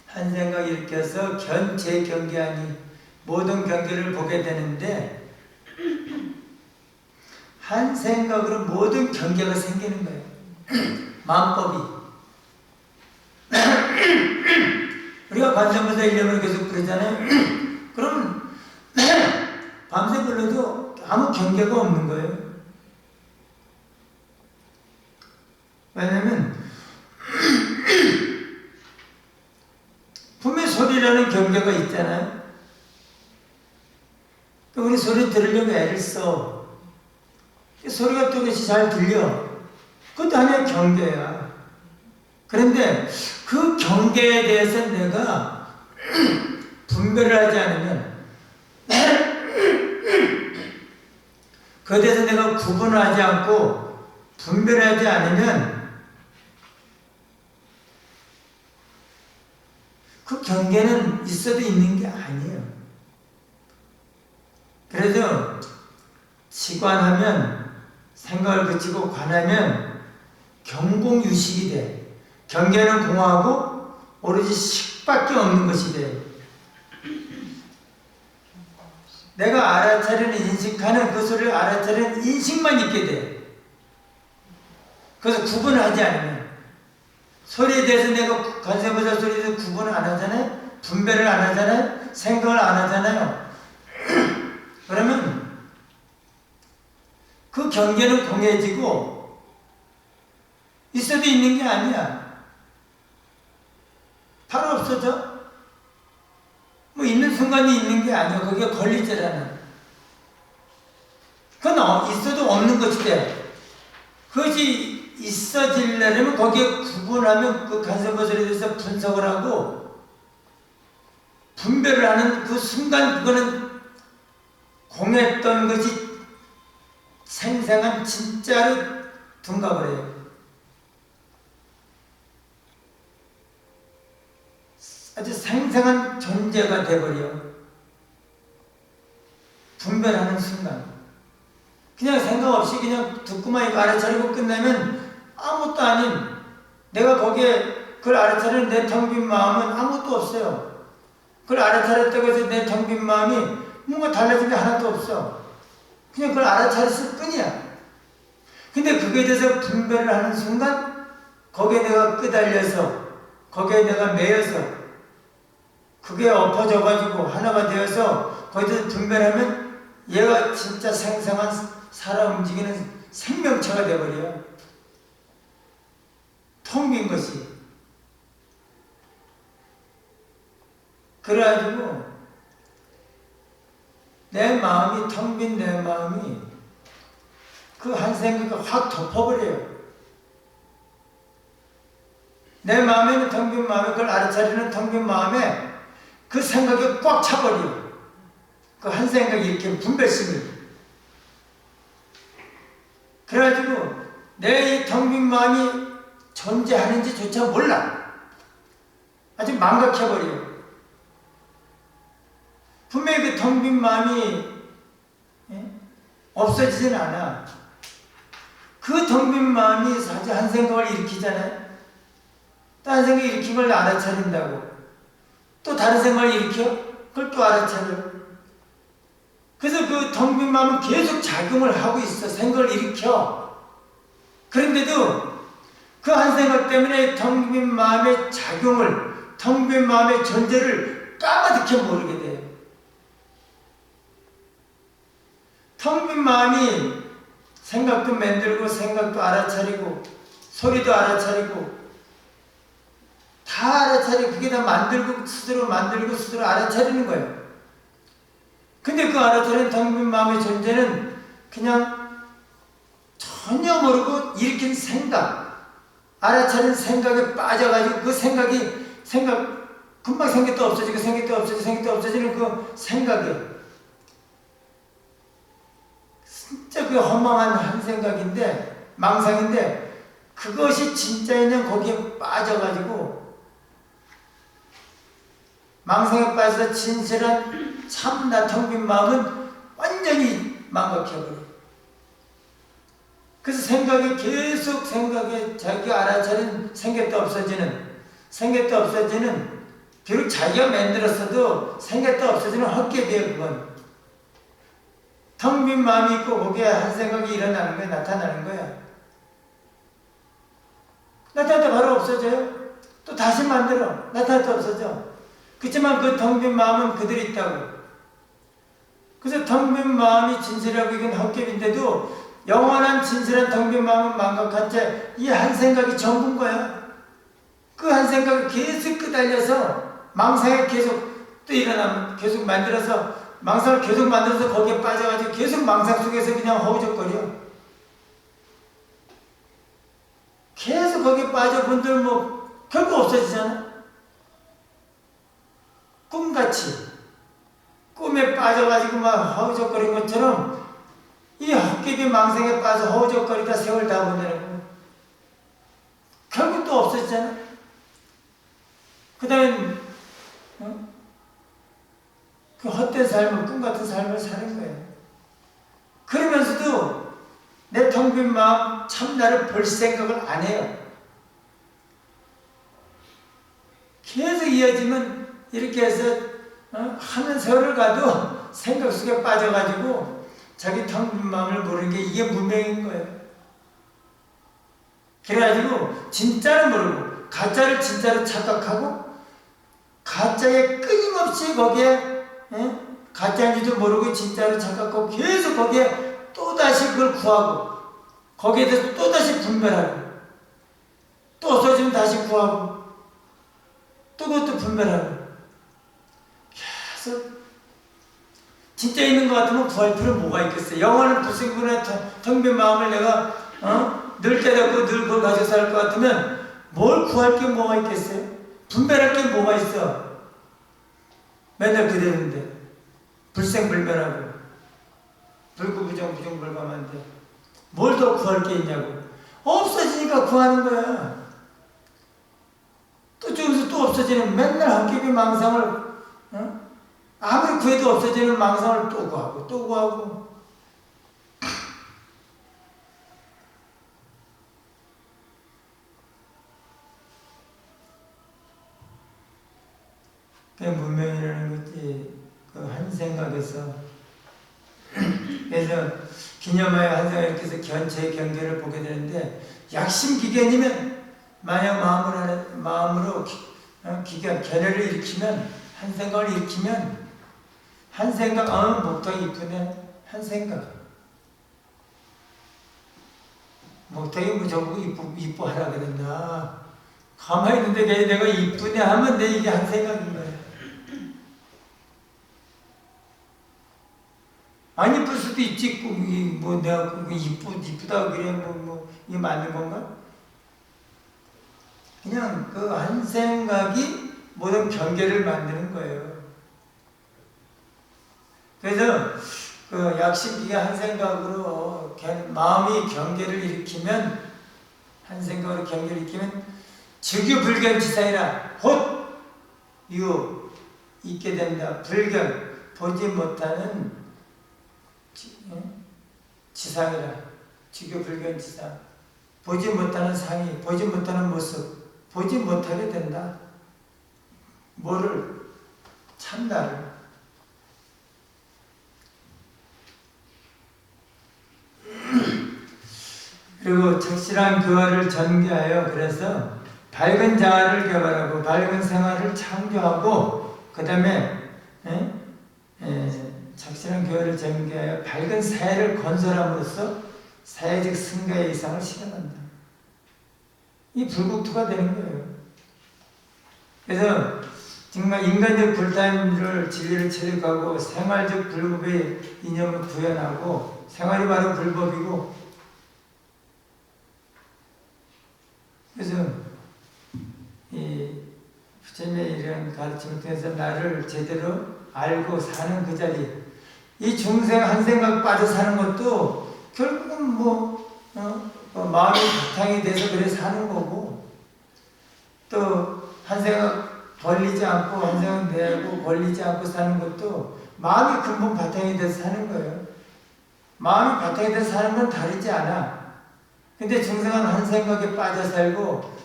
한 생각 일으켜서 견체 경계하니 모든 경계를 보게 되는데 한 생각으로 모든 경계가 생기는 거예요. 마음법이. 우리가 관세음보살 일념을 계속 부르잖아요. 그럼 밤새 불러도 아무 경계가 없는 거예요. 왜냐면 분명히 소리라는 경계가 있잖아요. 우리 소리 들으려고 애를 써. 소리가 또렷이 잘 들려. 그것도 하나의 경계야. 그런데 그 경계에 대해서 내가 분별을 하지 않으면 그에 대해서 내가 구분을 하지 않고 분별하지 않으면 그 경계는 있어도 있는 게 아니에요. 그래서 지관하면 생각을 그치고 관하면 경공유식이 돼. 경계는 공하고 오로지 밖에 없는 것이 돼요. 내가 알아차리는 인식하는 그 소리를 알아차리는 인식만 있게 돼요. 그래서 구분을 하지 않으면 소리에 대해서 내가 관세음보살 소리에 대해서 구분을 안 하잖아요. 분별을 안 하잖아요. 생각을 안 하잖아요. 그러면 그 경계는 공해지고 있어도 있는 게 아니야. 바로 없어져. 뭐 있는 순간이 있는 게 아니야. 거기에 걸리잖아. 그건 있어도 없는 것이 돼. 그것이 있어지려면 거기에 구분하면 그 관세음보살에 대해서 분석을 하고 분별을 하는 그 순간 그거는 공했던 것이 생생한 진짜로 둔갑을 해요. 아주 생생한 존재가 돼버려. 분별하는 순간. 그냥 생각 없이 그냥 듣고만 있고 알아차리고 끝내면 아무것도 아닌, 내가 거기에 그걸 알아차리는 내 텅 빈 마음은 아무것도 없어요. 그걸 알아차렸다고 해서 내 텅 빈 마음이 뭔가 달라진 게 하나도 없어. 그냥 그걸 알아차렸을 뿐이야. 근데 그거에 대해서 분별을 하는 순간 거기에 내가 끄달려서, 거기에 내가 매여서, 그게 엎어져가지고 하나가 되어서 거기서 분별하면 얘가 진짜 생생한 살아 움직이는 생명체가 되어버려요. 텅 빈 것이. 그래가지고 내 마음이, 텅 빈 내 마음이 그 한 생각을 확 덮어버려요. 내 마음에는 텅 빈 마음에, 그걸 알아차리는 텅 빈 마음에 그 생각이 꽉 차버려요. 그 한 생각이 이렇게 분별심이. 그래가지고 내 이 텅 빈 마음이 존재하는지조차 몰라. 아주 망각해버려요. 분명히 그 텅 빈 마음이 없어지진 않아. 그 텅 빈 마음이 사실 한 생각을 일으키잖아요. 또 한 생각을 일으킨 걸 알아차린다고. 또 다른 생각을 일으켜? 그걸 또 알아차려. 그래서 그 텅 빈 마음은 계속 작용을 하고 있어. 생각을 일으켜. 그런데도 그 한 생각 때문에 텅 빈 마음의 작용을, 텅 빈 마음의 존재를 까마득히 모르게 돼요. 텅 빈 마음이 생각도 만들고, 생각도 알아차리고, 소리도 알아차리고, 다 알아차리고, 그게 다 만들고, 스스로 만들고, 스스로 알아차리는 거예요. 근데 그 알아차리는 텅 빈 마음의 존재는 그냥 전혀 모르고 일으킨 생각, 알아차린 생각에 빠져가지고 그 생각이, 금방 생겼다 없어지고, 생겼다 없어지고, 생겼다 없어지는 그 생각에 진짜 그 허망한 한 생각인데, 망상인데, 그것이 진짜이냐 거기에 빠져가지고 망상에 빠져서 진실한 참나 텅 빈 마음은 완전히 망각해버려. 그래서 생각이 계속 생각에 자기가 알아차린 생겼다 없어지는 비록 자기가 만들었어도 생겼다 없어지는 헛개비야. 그건 텅 빈 마음이 있고 거기에 한 생각이 일어나는 거야. 나타나는 거야. 나타났다 바로 없어져요. 또 다시 만들어. 나타났다 없어져. 그렇지만 그 텅 빈 마음은 그대로 있다고. 그래서 텅 빈 마음이 진실하고 이건 헛개비인데도 영원한 진실한 텅 빈 마음은 망각한 채 이 한 생각이 전부인 거야. 그 한 생각을 계속 끄달려서 망상에 계속 또 일어나면 계속 만들어서, 망상을 계속 만들어서 거기에 빠져가지고 계속 망상 속에서 그냥 허우적거려. 계속 거기에 빠져본들 뭐 결국 없어지잖아. 꿈같이 꿈에 빠져가지고 막 허우적거린 것처럼 이 헛개비 망상에 빠져 허우적거리다 세월 다 보내는 거야. 결국 또 없어지잖아. 그 다음에 그 헛된 삶을, 꿈같은 삶을 사는 거예요. 그러면서도 내 텅 빈 마음 참나를 볼 생각을 안 해요. 계속 이어지면 이렇게 해서 하는 세월을 가도 생각 속에 빠져가지고 자기 텅 빈 마음을 모르는 게 이게 문명인 거예요. 그래가지고 진짜를 모르고 가짜를 진짜로 착각하고 가짜에 끊임없이 거기에 가짜인지도 모르고 진짜로 착각하고 계속 거기에 또다시 그걸 구하고 거기에 대해서 또다시 분별하고 또 없어지면 다시 구하고 또 그것도 분별하고 계속 진짜 있는 것 같으면 구할 필요 뭐가 있겠어요. 영원한 불생분의 텅 빈 마음을 내가 늘 깨닫고 늘 그걸 가지고 살 것 같으면 뭘 구할 게 뭐가 있겠어요? 분별할 게 뭐가 있어? 맨날 그대로인데 불생불멸하고 불구부정 부정불감한데 뭘 더 구할 게 있냐고. 없어지니까 구하는 거야. 또 조금씩 또 없어지는 맨날 헛개비 망상을 아무리 구해도 없어지는 망상을 또 구하고 또 구하고. 그게 문명이라는 것이 그 한 생각에서 그래서 기념하여 한 생각 이렇게 해서 견체의 경계를 보게 되는데 약심기견이면 만약 마음으로 기견, 견해를 일으키면 한 생각을 일으키면 한 생각, 목탁이 이쁘네. 한 생각. 목탁이 무조건 이뻐하라 그랬나. 가만히 있는데 내가 이쁘네 하면 내 이게 한 생각인 거야. 안 이쁠 수도 있지. 뭐 내가 이쁘다 그래 이게 맞는 건가? 그냥 그 한 생각이 모든 경계를 만드는 거예요. 그래서 그 약심기가 한 생각으로 마음이 경계를 일으키면 한 생각으로 경계를 일으키면 즉유불견지상이라 곧 있게 된다. 불견 보지 못하는 지상이라 즉유불견지상 보지 못하는 상이 보지 못하는 모습 보지 못하게 된다. 뭐를? 참나를. 그리고 적실한 교화를 전개하여 그래서 밝은 자아를 개발하고 밝은 생활을 창조하고 그 다음에 적실한 교화를 전개하여 밝은 사회를 건설함으로써 사회적 승가의 이상을 실현한다. 이 불국토가 되는 거예요. 그래서 정말 인간적 불타임을 진리를 체득하고 생활적 불법의 이념을 구현하고 생활이 바로 불법이고 그래서 이 부처님의 이런 가르침을 통해서 나를 제대로 알고 사는 그 자리 이 중생 한 생각 빠져 사는 것도 결국은 마음이 바탕이 돼서 그래 사는 거고 또 한 생각 걸리지 않고 한 생각 내고 걸리지 않고 사는 것도 마음이 근본 바탕이 돼서 사는 거예요. 마음이 바탕이 돼서 사는 건 다르지 않아. 근데 중생은 한 생각에 빠져 살고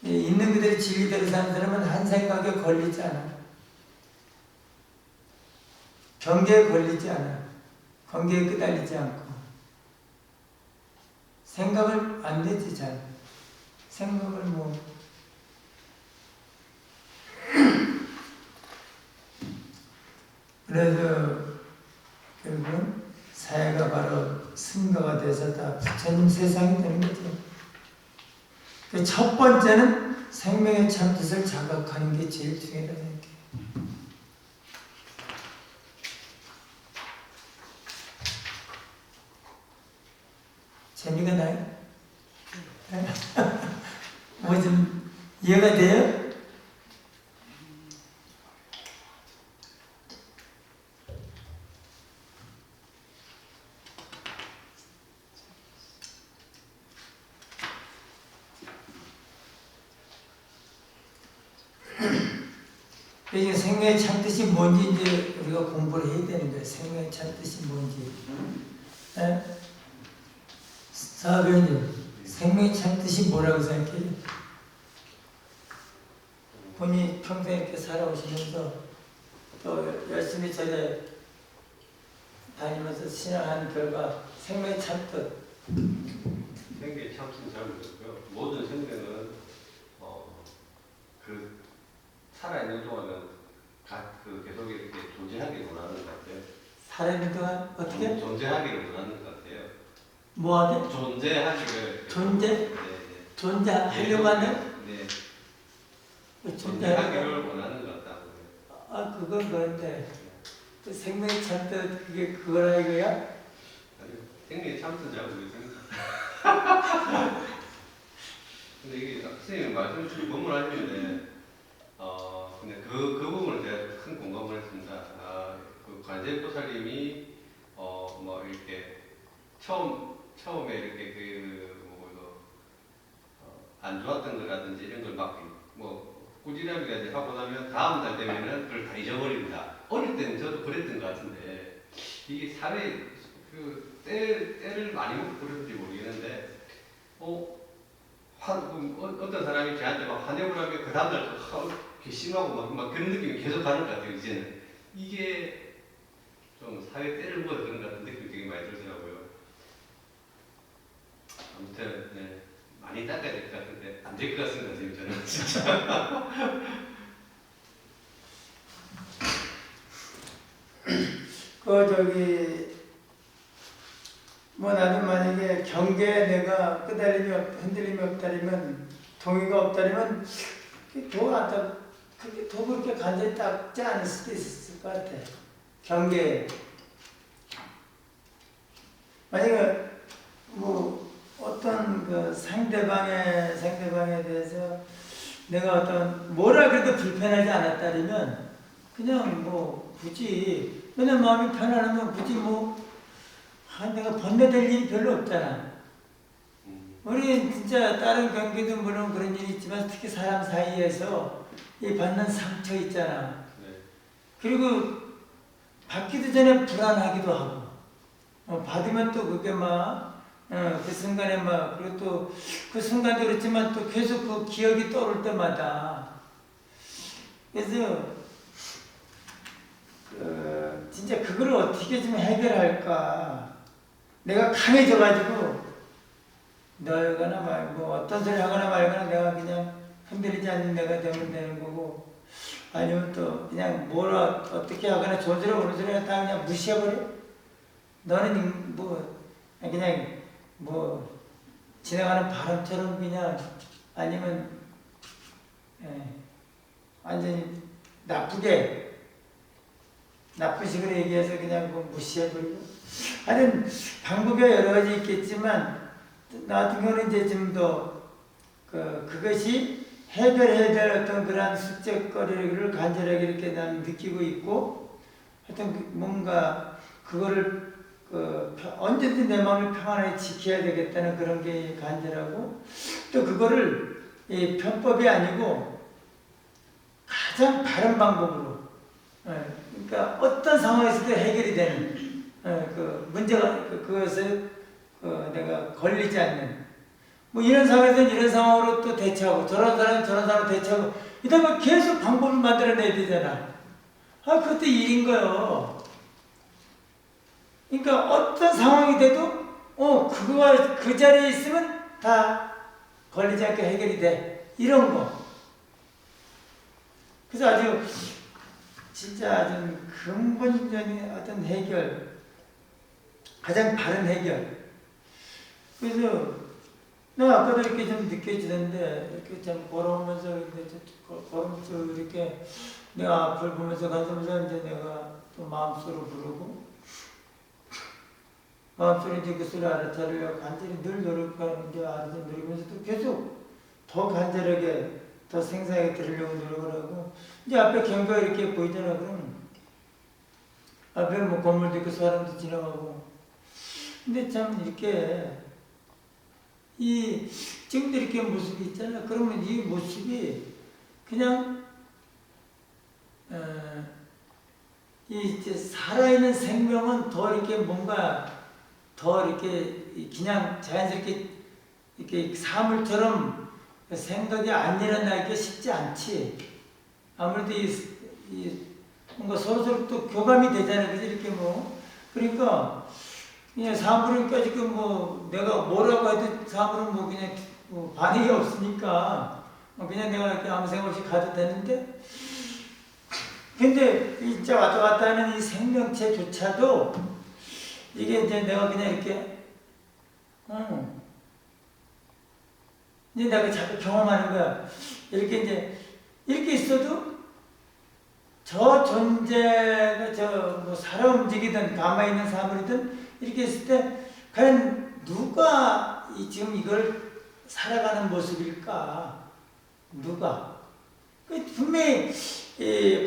있는 그대로 진리대로 사는 사람은 한 생각에 걸리지 않아. 경계에 걸리지 않아. 경계에 끄달리지 않고 생각을 안 내지 잘. 생각을 그래서 결국은 사회가 바로 승가가 돼서 다 부처님 세상이 되는 거죠. 첫 번째는 생명의 참뜻을 자각하는 게 제일 중요하다고 생각해요. 재미가 나요? 뭐 좀 이해가 돼요? 이게 생명의 참뜻이 뭔지 이제 우리가 공부를 해야 되는 거예요. 생명의 참뜻이 뭔지. 사배님, 생명의 참뜻이 뭐라고 생각해요? 본인이 평생 이렇게 살아오시면서 또 열심히 전에 다니면서 신앙한 결과 생명의 참뜻. 생계의 참수는 잘 모르겠고요. 모든 생명은 그 살아있는 동안은 계속 이렇게 존재하기를 원하는 것 같아요. 살아있는 동안 어떻게? 존재하기를 원하는 것 같아요. 뭐하게? 존재하기를. 존재? 네, 네. 존재하려고 하는? 네. 존재하려고 존재하기를 원하는 것 같다고요. 아, 그건 그런데 또 생명의 참뜻 그게 그거라 이거야? 아니, 생명의 참수는 잘 모르겠습니다. 근데 이게 선생님 말씀 질문을 하시는데 근데 그 부분을 제가 큰 공감을 했습니다. 그 관세음보살님이 뭐 이렇게 처음에 이렇게 안 좋았던 거라든지 이런 걸 막 뭐 꾸지람이라든지 하고 나면 다음 달 되면은 그걸 다 잊어버립니다. 어릴 때는 저도 그랬던 것 같은데 이게 사회 때를 많이 먹고 그런지 모르겠는데 어떤 사람이 저한테 막 화내고 나면 그 다음날 괘씸하고 막 그런 느낌이 계속 가는 것 같아요. 이제는 이게 좀 사회 때를 먹어서 그런 것 같은 느낌이 되게 많이 들더라고요. 아무튼 네, 많이 닦아야 될 것 같은데 안 될 것 같습니다. 지금 저는 진짜. 뭐 나도 만약에 경계에 내가 흔들림이 없다면 동의가 없다면 그게 더 그렇게 간절히 닦지 않을 수도 있을 것 같아. 경계에 만약에 뭐 어떤 그 상대방에 대해서 내가 어떤 뭐라 그래도 불편하지 않았다면 그냥 뭐 굳이 내 마음이 편안하면 굳이 내가 번뇌될 일이 별로 없잖아. 우리 진짜 다른 경기도 물론 그런 일이 있지만 특히 사람 사이에서 이 받는 상처 있잖아. 네. 그리고 받기도 전에 불안하기도 하고 받으면 또 그게 그 순간에 그리고 또 그 순간도 그렇지만 또 계속 그 기억이 떠오를 때마다 그래서 진짜 그걸 어떻게 좀 해결할까. 내가 강해져가지고 너거나 어떤 소리 하거나 말거나 내가 그냥 흔들리지 않는 내가 되면 되는 거고 아니면 또 그냥 어떻게 하거나 좋은 소리 오는 소리 다 그냥 무시해버려. 너는 그냥 지나가는 바람처럼 그냥 아니면 완전히 나쁜 식으로 얘기해서 그냥 무시해버리고 하여튼 방법이 여러 가지 있겠지만 나 같은 경우는 이제 좀 더 그것이 해결해야 될 어떤 그러한 숙제거리를 간절하게 이렇게 나는 느끼고 있고 하여튼 뭔가 그거를 언제든 내 마음을 평안하게 지켜야 되겠다는 그런 게 간절하고 또 그거를 편법이 아니고 가장 바른 방법으로 그러니까 어떤 상황에서도 해결이 되는 그 문제가 그것을 내가 걸리지 않는 이런 상황에서는 이런 상황으로 또 대처하고 저런 사람은 저런 상황으로 대처하고 이러면 계속 방법을 만들어내야 되잖아. 그것도 일인 거예요. 그러니까 어떤 상황이 돼도 그거가 그 자리에 있으면 다 걸리지 않게 해결이 돼. 이런 거. 그래서 아주 진짜 아주 근본적인 어떤 해결, 가장 바른 해결. 그래서 나 아까도 이렇게 좀 느껴지는데 이렇게 참 걸어오면서 이렇게 내가 앞을 보면서 가면서 이제 내가 또 마음속으로 부르고 마음속으로 이제 그 소리 알아차리려고 간절히 늘 노력하는 게 노력하면서 또 계속 더 간절하게 더 생생하게 들으려고 노력을 하고 이제 앞에 경계가 이렇게 보이잖아. 그럼 앞에 건물도 있고 사람도 지나가고 근데 참 이렇게 지금도 이렇게 모습이 있잖아. 그러면 이 모습이 그냥 이제 살아있는 생명은 더 이렇게 뭔가 더 이렇게 그냥 자연스럽게 이렇게 사물처럼 생각이 안 일어나기 쉽지 않지. 아무래도 이 뭔가 서로서로 또 교감이 되잖아요. 그죠? 이렇게 뭐. 그러니까, 그냥 사물은까 지금 뭐, 내가 뭐라고 해도 사물은 뭐 그냥 뭐 반응이 없으니까, 그냥 내가 이렇게 아무 생각 없이 가도 되는데, 근데 진짜 왔다 갔다 하는 이 생명체조차도, 이게 이제 내가 그냥 이렇게, 이제 내가 자꾸 경험하는 거야. 이렇게 이제, 이렇게 있어도, 저 존재가 뭐 살아 움직이든 가만히 있는 사물이든 이렇게 있을 때 과연 누가 지금 이걸 살아가는 모습일까? 누가? 분명히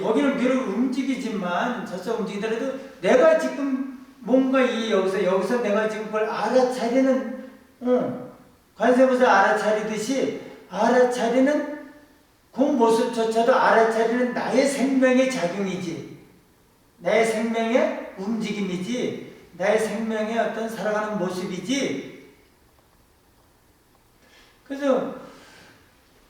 거기를 비록 움직이지만 저쪽 움직이더라도 내가 지금 뭔가 여기서 내가 지금 그걸 알아차리는 관세음보살 알아차리듯이 알아차리는 그 모습조차도 알아차리는 나의 생명의 작용이지, 나의 생명의 움직임이지, 나의 생명의 어떤 살아가는 모습이지. 그래서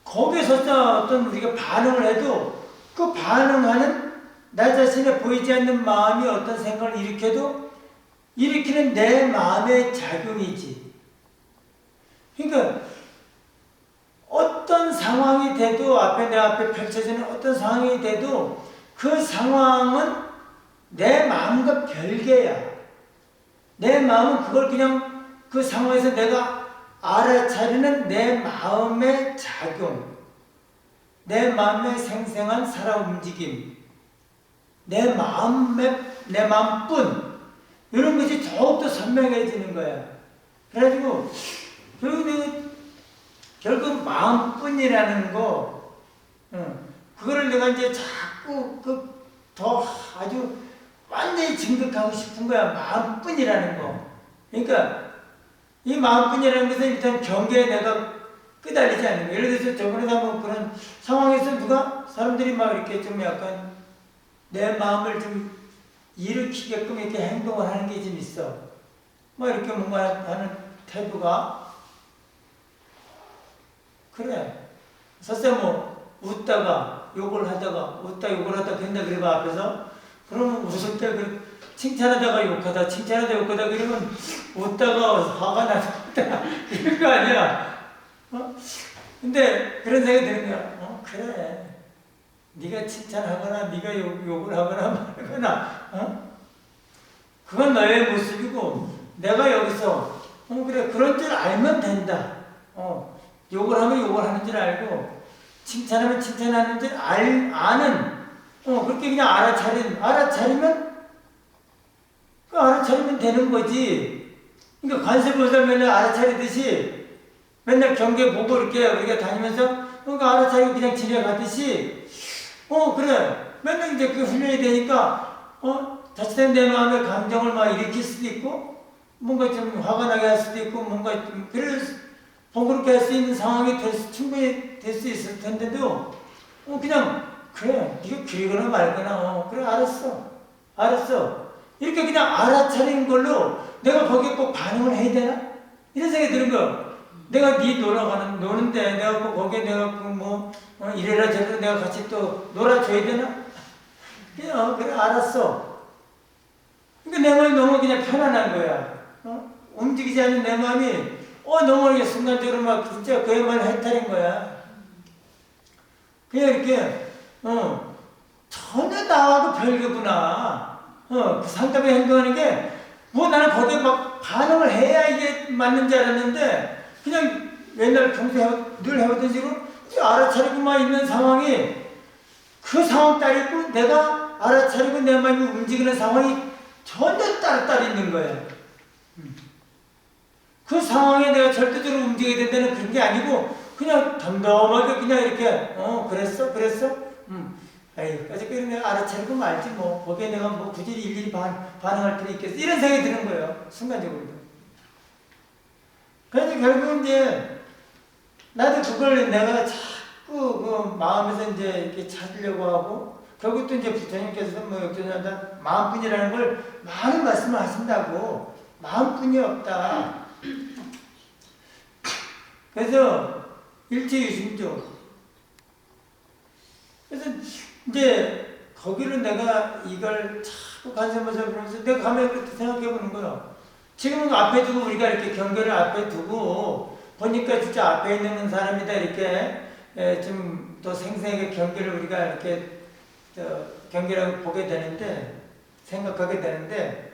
거기서 어떤 우리가 반응을 해도 그 반응하는 나 자신의 보이지 않는 마음이 어떤 생각을 일으켜도 일으키는 내 마음의 작용이지. 그러니까 어떤 상황이 돼도 내 앞에 펼쳐지는 어떤 상황이 돼도 그 상황은 내 마음과 별개야. 내 마음은 그걸 그냥 그 상황에서 내가 알아차리는 내 마음의 작용, 내 마음의 생생한 살아 움직임, 내 마음뿐 이런 것이 더욱더 선명해지는 거야. 그래가지고 결국 마음뿐이라는 거, 그거를 내가 이제 자꾸 더 아주 완전히 증득하고 싶은 거야. 마음뿐이라는 거. 그러니까 이 마음뿐이라는 것은 일단 경계에 내가 끄달리지 않는 거야. 예를 들어서 저번에 한번 그런 상황에서 사람들이 막 이렇게 좀 약간 내 마음을 좀 일으키게끔 이렇게 행동을 하는 게 좀 있어. 뭐 이렇게 뭔가 하는 태도가 그래. 설사 뭐 웃다가 욕을 하다가 된다 그래봐 앞에서. 그러면 웃을 때 칭찬하다가 욕하다 그러면 웃다가 화가 나다 이럴 거 아니야. 근데 그런 생각이 드는 거야. 그래. 네가 칭찬하거나 네가 욕을 하거나 말거나 그건 너의 모습이고 내가 여기서 그래 그런 줄 알면 된다. 욕을 하면 욕을 하는 줄 알고 칭찬하면 칭찬하는 줄 아는 그렇게 그냥 알아차리면 되는 거지. 그러니까 관세음보살 맨날 알아차리듯이 맨날 경계 보고 이렇게 우리가 다니면서 알아차리고 그냥 지내가듯이 그래 맨날 이제 그 훈련이 되니까 자칫하면 내 마음의 감정을 막 일으킬 수도 있고 뭔가 좀 화가 나게 할 수도 있고 뭔가 좀 번거롭게 할 수 있는 상황이 충분히 될 수 있을 텐데도 그냥 그래 네가 그리거나 말거나 그래 알았어 이렇게 그냥 알아차리는 걸로 내가 거기에 꼭 반응을 해야 되나? 이런 생각이 드는 거야. 내가 노는데 내가 꼭 거기에 내가 이래라 저래라 내가 같이 또 놀아줘야 되나? 그냥 그래 알았어. 그러니까 내 마음이 너무 그냥 편안한 거야. 움직이지 않는 내 마음이 너무 이렇게 순간적으로 막 진짜 그야말로 해탈인 거야. 그냥 이렇게 전혀 나하고 별개구나. 그 상담에 행동하는 게 나는 거기에 막 반응을 해야 이게 맞는 줄 알았는데 그냥 옛날 평소에 늘 해오던 식으로 알아차리고만 있는 상황이 그 상황 따르고 내가 알아차리고 내 마음이 움직이는 상황이 전혀 따로 있는 거야. 그 상황에 내가 절대적으로 움직여야 된다는 그런 게 아니고 그냥 덤덤하게 그냥 이렇게 그랬어? 에이, 어차피 내가 알아차리고 말지 뭐 거기에 내가 굳이 일일이 반응할 필요 있겠어 이런 생각이 드는 거예요. 순간적으로. 그래서 결국 이제 나도 그걸 내가 자꾸 그 마음에서 이제 이렇게 찾으려고 하고 결국 또 이제 부처님께서 역전한다 마음뿐이라는 걸 많은 말씀을 하신다고. 마음뿐이 없다. 그래서 일체유심조. 그래서 이제 거기를 내가 이걸 자꾸 관심을 잡으면서 내가 가만히 그렇게 생각해 보는 거예요. 지금은 앞에 두고 우리가 이렇게 경계를 앞에 두고 보니까 진짜 앞에 있는 사람이다 이렇게 좀 더 생생하게 경계를 우리가 이렇게 경계라고 보게 되는데 생각하게 되는데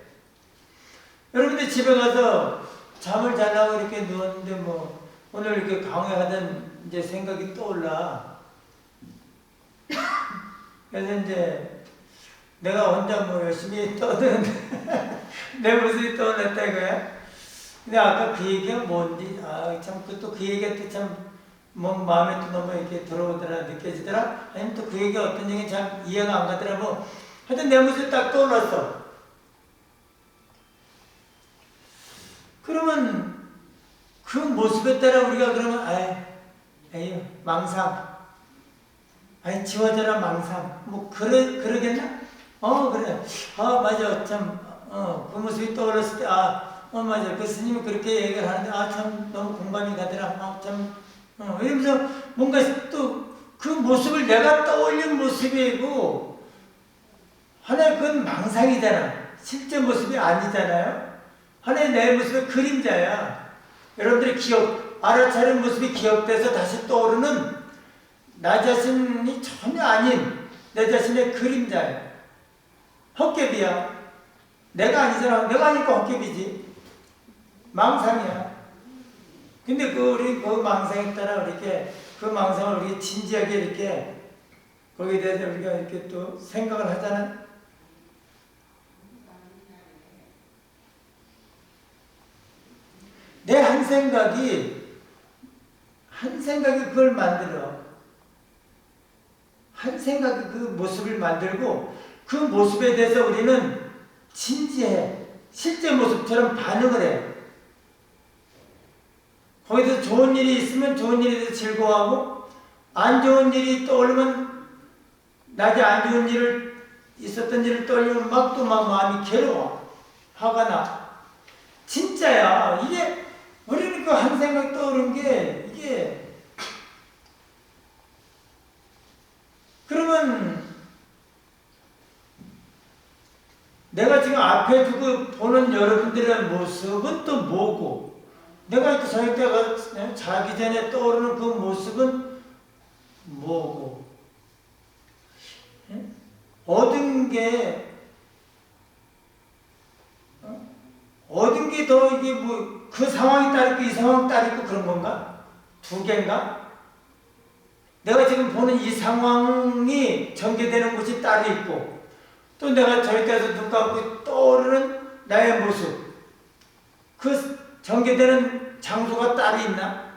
여러분들 집에 가서 잠을 자려고 이렇게 누웠는데 뭐 오늘 이렇게 강의하던 이제 생각이 떠올라. 그래서 이제 내가 혼자 뭐 열심히 떠드는데 내 모습이 떠올랐다 이거야. 근데 아까 그 얘기가 뭔지 참 또 그 얘기가 또 참 뭐 마음에 또 너무 이렇게 들어오더라 느껴지더라. 아니면 또 그 얘기가 어떤 얘기 참 이해가 안 가더라. 뭐 하여튼 내 모습이 딱 떠올랐어. 그러면 그 모습에 따라 우리가 그러면 에이 망상, 지워져라 망상, 뭐 그러겠나? 그래. 맞아. 참 그 모습이 떠올랐을 때 맞아. 그 스님이 그렇게 얘기를 하는데 참 너무 공감이 가더라. 이러면서 뭔가 또 그 모습을 내가 떠올린 모습이고 하나의 그건 망상이잖아. 실제 모습이 아니잖아요. 하나의 내 모습의 그림자야. 여러분들이 알아차린 모습이 기억돼서 다시 떠오르는 나 자신이 전혀 아닌 내 자신의 그림자야. 헛개비야. 내가 아니잖아. 내가 아니까 헛개비지. 망상이야. 근데 우리 그 망상에 따라 이렇게 그 망상을 우리 진지하게 이렇게 거기에 대해서 우리가 이렇게 또 생각을 하잖아. 내 한 생각이 그걸 만들어. 한 생각이 그 모습을 만들고 그 모습에 대해서 우리는 진지해. 실제 모습처럼 반응을 해. 거기서 좋은 일이 있으면 좋은 일에 대해서 즐거워하고 안 좋은 일이 떠오르면 낮에 안 좋은 있었던 일을 떠올리면 막 마음이 괴로워. 화가 나. 진짜야. 이게 우리는 그 한 생각 떠오른 게 이게 그러면 내가 지금 앞에 두고 보는 여러분들의 모습은 또 뭐고 내가 저녁 때가 자기 전에 떠오르는 그 모습은 뭐고 얻은 게 더 이게 뭐 그 상황이 따르고 이 상황이 따르고 그런 건가? 두 개인가? 내가 지금 보는 이 상황이 전개되는 곳이 따로 있고 또 내가 절대에서 눈 감고 떠오르는 나의 모습 그 전개되는 장소가 따로 있나?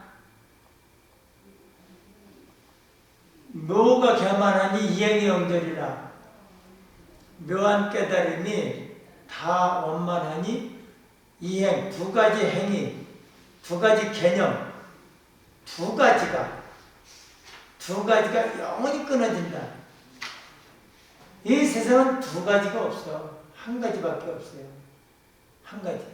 묘가 교만하니 이행이 영절이라 묘한 깨달음이 다 원만하니 이행, 두 가지 행위, 두 가지 개념, 두 가지가 영원히 끊어진다. 이 세상은 두 가지가 없어. 한 가지밖에 없어요. 한 가지.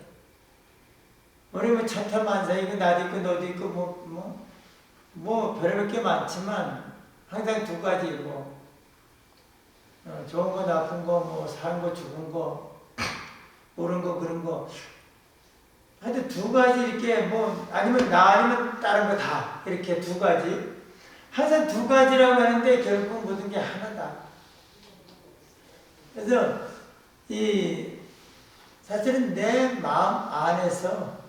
우리 뭐 천태만사이고 나도 있고 너도 있고 별의별 게 많지만 항상 두 가지고 좋은 거 나쁜 거 사는 거 죽은 거 옳은 거 그런 거 하여튼 두 가지 이렇게 아니면 나 아니면 다른 거 다 이렇게 두 가지 항상 두 가지라고 하는데 결국 모든 게 하나다. 그래서 사실은 내 마음 안에서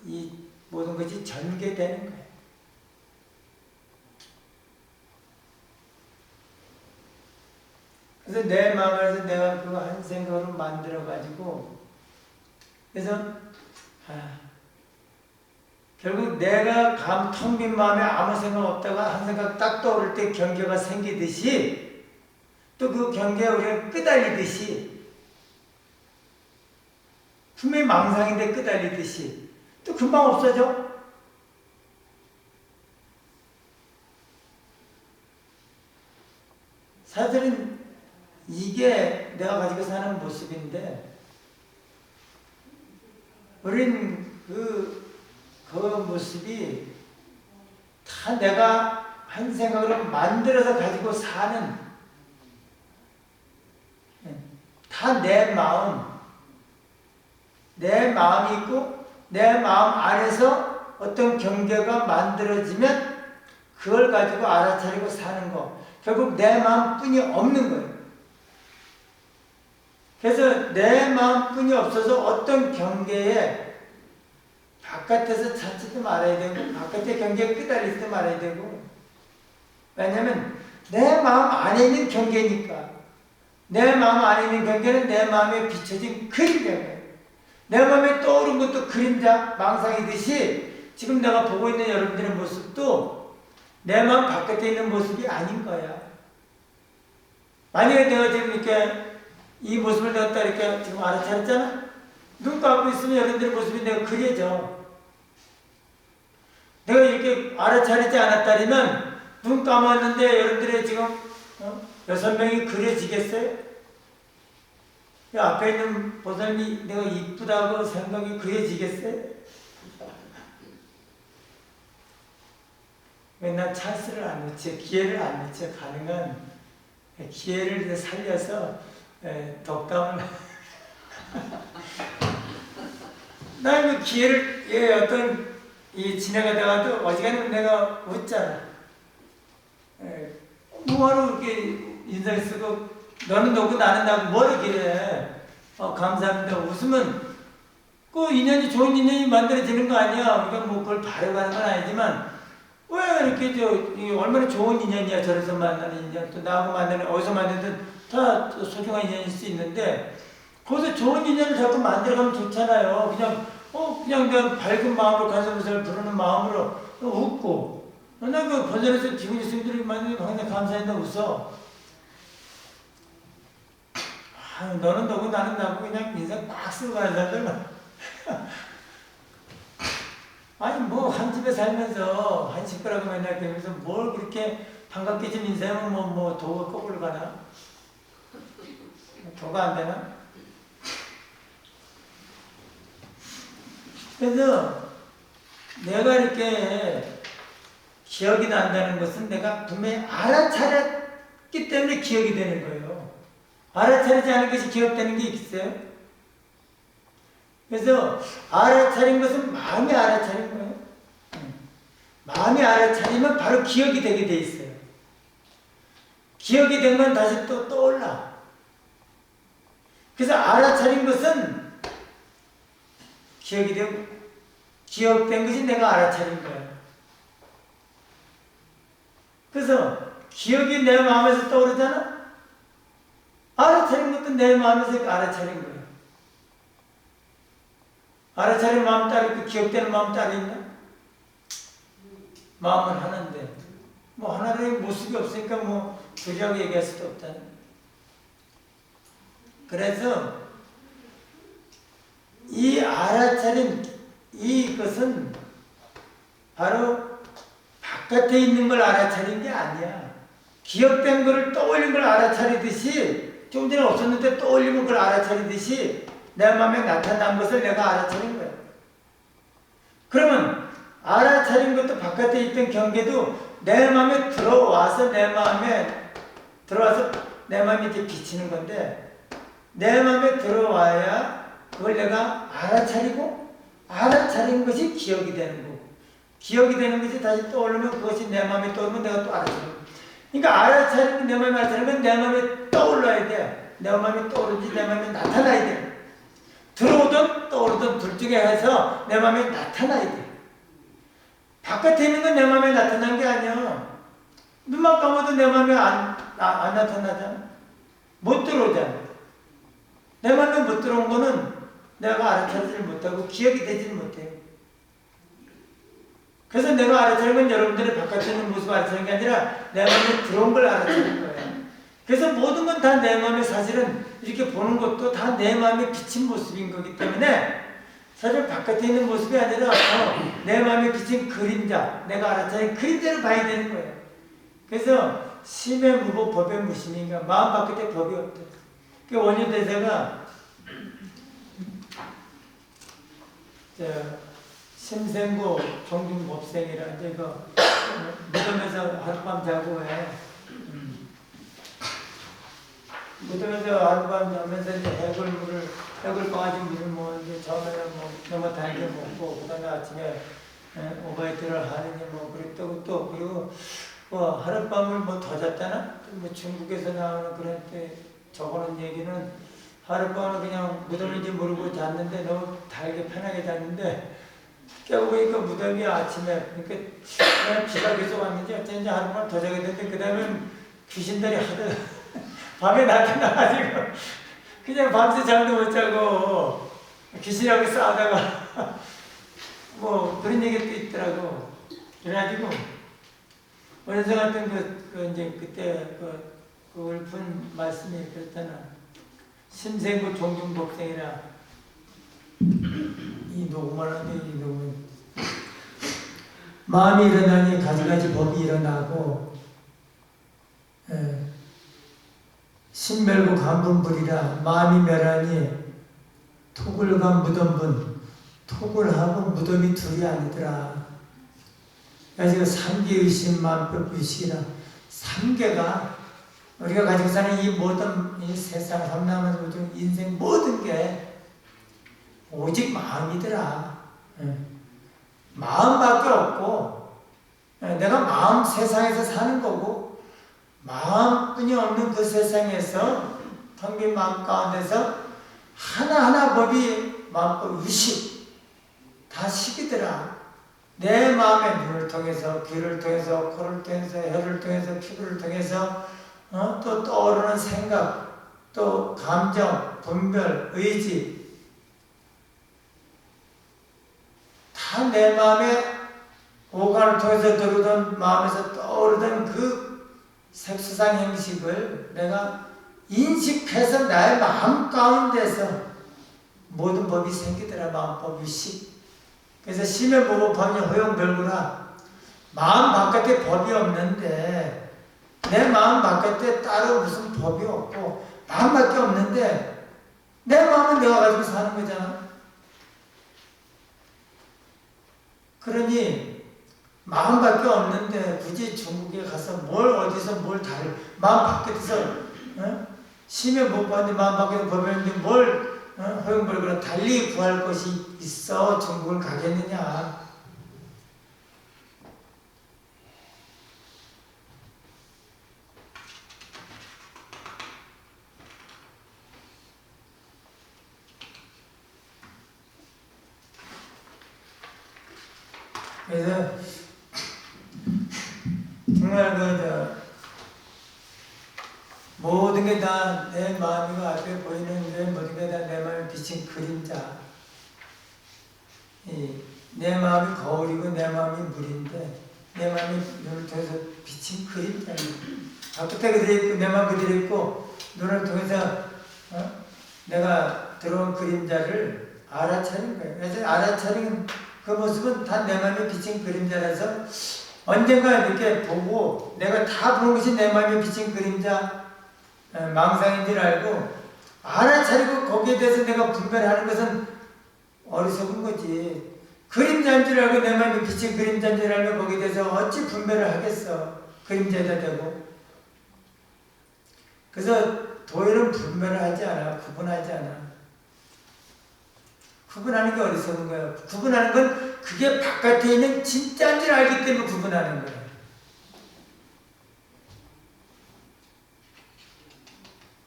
이 모든 것이 전개되는 거예요. 그래서 내 마음 안에서 내가 그 한 생각으로 만들어가지고 그래서 결국 내가 텅 빈 마음에 아무 생각 없다가 한 생각 딱 떠오를 때 경계가 생기듯이 또 그 경계에 우리가 끄달리듯이 분명히 망상인데 끄달리듯이 또 금방 없어져. 사실은 이게 내가 가지고 사는 모습인데 우린 그 모습이 다 내가 한 생각으로 만들어서 가지고 사는, 다 내 마음이 있고 내 마음 안에서 어떤 경계가 만들어지면 그걸 가지고 알아차리고 사는 거. 결국 내 마음뿐이 없는 거예요. 그래서 내 마음뿐이 없어서 어떤 경계에 바깥에서 찾지도 말아야 되고 바깥의 경계에 끄달리지도 말아야 되고, 왜냐하면 내 마음 안에 있는 경계니까. 내 마음 안에 있는 경계는 내 마음에 비춰진 그림자예요. 내 마음에 떠오른 것도 그림자, 망상이듯이 지금 내가 보고 있는 여러분들의 모습도 내 마음 바깥에 있는 모습이 아닌 거야. 만약에 내가 지금 이렇게 이 모습을 갖다 이렇게 지금 알아차렸잖아? 눈 감고 있으면 여러분들의 모습이 내가 그려져. 내가 이렇게 알아차리지 않았다면 눈 감았는데 여러분들의 지금 6명이 그려지겠어요? 그 앞에 있는 보살님이 내가 이쁘다고 생각이 그려지겠어요? 맨날 찬스를 안 놓지, 기회를 안 놓지. 가능한 기회를 살려서 덕담을 나 그 기회를 어떤 지나가다가도 어지간하면 내가 웃잖아. 뭐하러 이렇게 인사를 쓰고 너는 너고 나는 나고 뭐 이렇게 감사합니다. 웃으면 그 인연이 좋은 인연이 만들어지는 거 아니야. 우리가 뭐 그걸 바라가는 건 아니지만 왜 이렇게 이게 얼마나 좋은 인연이야. 저래서 만나는 인연, 또 나하고 만나는, 어디서 만나든 다 소중한 인연일 수 있는데 거기서 좋은 인연을 자꾸 만들어가면 좋잖아요. 그냥 내가 밝은 마음으로 가슴을 부르는 마음으로 웃고, 나 그 본전에서 기분이 스님들이 만나면 항상 감사한다 웃어. 너는 너고 나는 나고 그냥 인상 딱 쓰고 가는 사람들. 아니 뭐 한 집에 살면서 한 식구라고 맨날 그러면서 뭘 그렇게 반갑게 좀 인사하면 뭐 도가 거꾸로 가나? 도가 안 되나? 그래서 내가 이렇게 기억이 난다는 것은 내가 분명히 알아차렸기 때문에 기억이 되는 거예요. 알아차리지 않은 것이 기억되는 게 있어요? 그래서 알아차린 것은 마음이 알아차린 거예요. 마음이 알아차리면 바로 기억이 되게 돼 있어요. 기억이 된 건 다시 또 떠올라. 그래서 알아차린 것은 기억이 되고, 기억된 것이 내가 알아차린 거예요. 그래서 기억이 내 마음에서 떠오르잖아? 알아차린 것도 내 마음에서 알아차린 거예요. 알아차린 마음 따로 있고 기억되는 마음 따로 있나? 마음은 하나인데 뭐 하나의 모습이 없으니까 뭐 부정하게 얘기할 수도 없다. 그래서 이 알아차린 이것은 바로 바깥에 있는 걸 알아차린 게 아니야. 기억된 거를 떠올린 걸 알아차리듯이, 좀 전에 없었는데 떠올리면 그걸 알아차리듯이 내 마음에 나타난 것을 내가 알아차린 거야. 그러면 알아차린 것도 바깥에 있던 경계도 내 마음에 들어와서 내 마음이 이렇게 비치는 건데, 내 마음에 들어와야 그걸 내가 알아차리고, 알아차린 것이 기억이 되는 거고, 기억이 되는 것이 다시 떠오르면 그것이 내 마음에 떠오르면 내가 또 알아차리는 거야. 그러니까 알아차리고 내 마음에 알아차리는 건 내 마음에 떠올라야 돼. 내 마음에 떠오르지 내 마음에 나타나야 돼. 들어오든 떠오르든 둘 중에 해서 내 마음에 나타나야 돼. 바깥에 있는 건 내 마음에 나타난 게 아니야. 눈만 감아도 내 마음에 안 나타나잖아. 못 들어오잖아. 내 마음에 못 들어온 거는 내가 알아차리지 못하고 기억이 되지 못해요. 그래서 내가 알아차리는 건 여러분들의 바깥에 있는 모습을 알아차리는 게 아니라 내 마음에 들어온 걸 알아차리는 거예요. 그래서 모든 건 다 내 마음에, 사실은 이렇게 보는 것도 다 내 마음에 비친 모습인 거기 때문에 사실 바깥에 있는 모습이 아니라 내 마음에 비친 그림자, 내가 알아차린 그림자를 봐야 되는 거예요. 그래서 심의 무법 법의 무심인가, 마음 바깥에 법이 없다. 그 원효대사가 심생고 종중법생이라 이제 무덤에서 하룻밤 자고 왜 무덤에서 하룻밤 자면서 이제 해골 강아지 물을 뭐 이제 처음에는 뭐 너무 달게 먹고 그다음에 아침에 오바이트를 하느니 뭐 그랬다고 또 그리고 뭐 하룻밤을 뭐 더 잤다나 뭐 중국에서 나오는 그런 때 적어놓은 얘기는 하룻밤을 그냥 무덤인지 모르고 잤는데 너무 달게 편하게 잤는데 깨워보니까 무덤이 아침에 그러니까 그냥 비가 계속 왔는지 어쩐지 하룻밤 더 자게 됐는데 그 다음에 귀신들이 하도 밤에 나타나가지고 그냥 밤새 잠도 못 자고 귀신하고 싸우다가 뭐 그런 얘기도 있더라고. 그래가지고 어디서 같은 그 이제 그때 그 읊은 말씀이 그랬잖아. 신생구 종중복생이라 이 녹음을 하는데 이 녹음 마음이 일어나니 가지가지 법이 일어나고 신멸구 간분불이라 마음이 멸하니 톡을 간 무덤분 톡을 하고 무덤이 둘이 아니더라. 그래서 삼계의심 만법의식이라 삼계가 우리가 가지고 사는 이 모든 이 세상 삼남한 인생 모든 게 오직 마음이더라. 마음밖에 없고 내가 마음 세상에서 사는 거고 마음뿐이 없는 그 세상에서 텅 빈 마음 가운데서 하나하나 법이 마음법 의식 다 식이더라. 내 마음의 눈을 통해서 귀를 통해서 코를 통해서 혀를 통해서 피부를 통해서 또 떠오르는 생각 또 감정 분별 의지 다 내 마음의 오감을 통해서 들어오던 마음에서 떠오르던 그 색수상 형식을 내가 인식해서 나의 마음 가운데서 모든 법이 생기더라. 마음법 의식. 그래서 심해보법하니 허용별구나. 마음 바깥에 법이 없는데 내 마음 바깥에 따로 무슨 법이 없고 마음밖에 없는데 내 마음은 내가 가지고 사는 거잖아. 그러니 마음밖에 없는데 굳이 중국에 가서 뭘 어디서 뭘 다를 마음 바깥에서 심해 못 봤는데 마음 밖에서 법이 없는데 뭘 허용벌거나 달리 구할 것이 있어 중국을 가겠느냐. 그래서 정말 모든 게 다 내 마음이 앞에 보이는데 모든 게 다 내 마음에 비친 그림자. 내 마음이 거울이고 내 마음이 물인데 내 마음이 눈을 통해서 비친 그림자. 바깥에 그대로 있고 내 마음 그대로 있고 눈을 통해서 내가 들어온 그림자를 알아차린 거예요. 그래서 알아차린 그 모습은 다 내 마음에 비친 그림자라서 언젠가 이렇게 보고 내가 다 보는 것이 내 마음에 비친 그림자 망상인 줄 알고 알아차리고 거기에 대해서 내가 분별하는 것은 어리석은 거지. 그림자인 줄 알고 내 마음에 비친 그림자인 줄 알면 거기에 대해서 어찌 분별을 하겠어. 그림자에다 대고. 그래서 도일은 분별을 하지 않아. 구분하지 않아. 구분하는 게 어리석은 거야. 구분하는 건 그게 바깥에 있는 진짜인 줄 알기 때문에 구분하는 거야.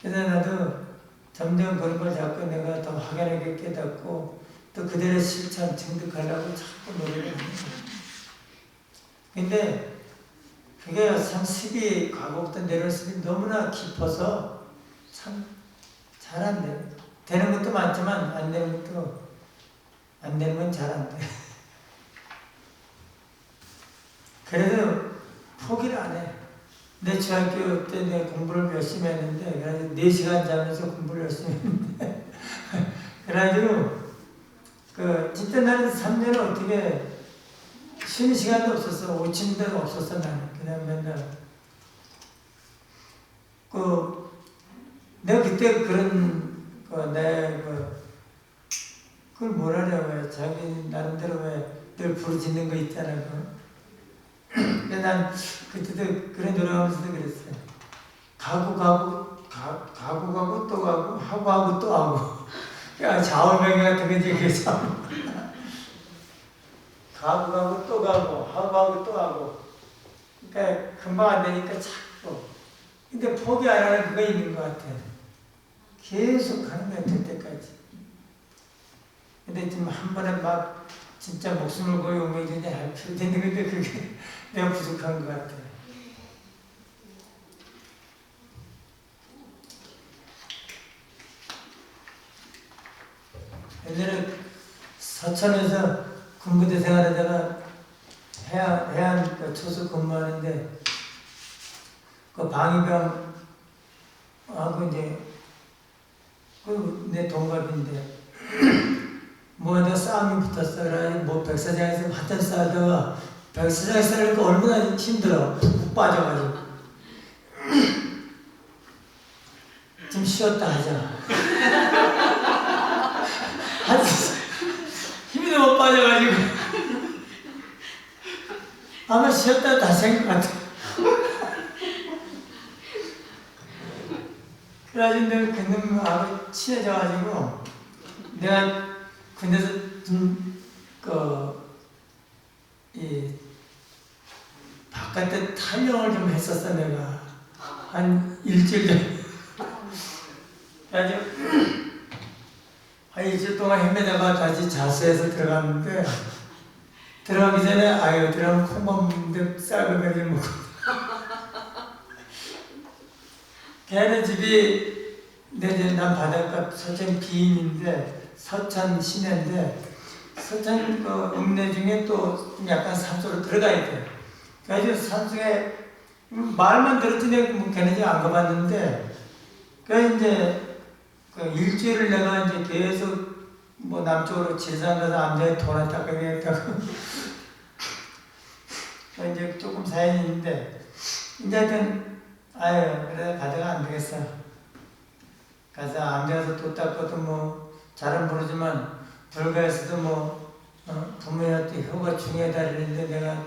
그래서 나도 점점 그런 걸 자꾸 내가 더 확연하게 깨닫고 또 그대로 실천 증득하려고 자꾸 노력을 하는 거야. 근데 그게 참 습이 과거부터 내려온 습이 너무나 깊어서 참 잘 안 돼. 되는 것도 많지만 안 되는 것도 안 되는 건 잘 안 돼. 그래도 포기를 안 해. 내 중학교 때 내가 공부를 열심히 했는데, 그래가지고 4시간 자면서 공부를 열심히 했는데, 그래가지고, 진짜 나는 3년을 어떻게 쉬는 시간도 없었어. 오친 데도 없었어, 나는. 그냥 맨날. 내가 그때 그런, 그걸 뭐라 그래, 왜, 자기 나름대로 왜 늘 부르짖는 거 있잖아, 근데 난 그때도 그런 노래하면서도 그랬어요. 가고 또 가고 하고 또 하고. 그러니까 좌우명이 같은 거지 그게 참. 가고 또 가고 하고 또 하고. 그러니까 금방 안 되니까 자꾸. 근데 포기 안 하는 그거 있는 것 같아. 계속 가는 거야 될 때까지. 근데 지금 한 번에 막 진짜 목숨을 걸고 오면 할 필요도 있는데 그게 내가 부족한 것 같아. 옛날에 서천에서 군부대 생활하다가 해안 초소 근무하는데 그 방위병 하고 이제 그 내 동갑인데 뭐하다 싸움이 붙었어. 그래 뭐 백사장에서 한참 싸다가 백사장에서 싸니까 얼마나 힘들어. 푹 빠져가지고 좀 쉬었다 하자. 힘이 너무 빠져가지고 아마 쉬었다 다시 한 것 같아. 그래가지고 내가 그놈하고 친해져가지고 내가 군대에서 이 바깥에 탈영을 좀 했었어. 내가 한 일주일 전에. 그래가지고 한 일주일 동안 헤매다가 다시 자수해서 들어갔는데 들어가기 전에 아유 들어가면 콩밥 먹는데 쌀고기를 먹고 걔네 집이 난 바닷가 서천 비인인데 서천 시내인데 서천 그 읍내 중에 또 약간 산속으로 들어가야 돼. 그래서 산속에 말만 들었지 내가 뭐 걔네 집 안 가봤는데 그 이제 그 일주일을 내가 이제 계속 뭐 남쪽으로 지리산 가서 암장에 돈을 닦아야겠다고 이제 조금 사연이 있는데 이제 하여튼 아유 그래 가다가 안 되겠어. 가서 암장에서 돈 닦아도 뭐 잘은 모르지만 불가에서도 뭐 부모님한테 효가 중요하다 그랬는데 내가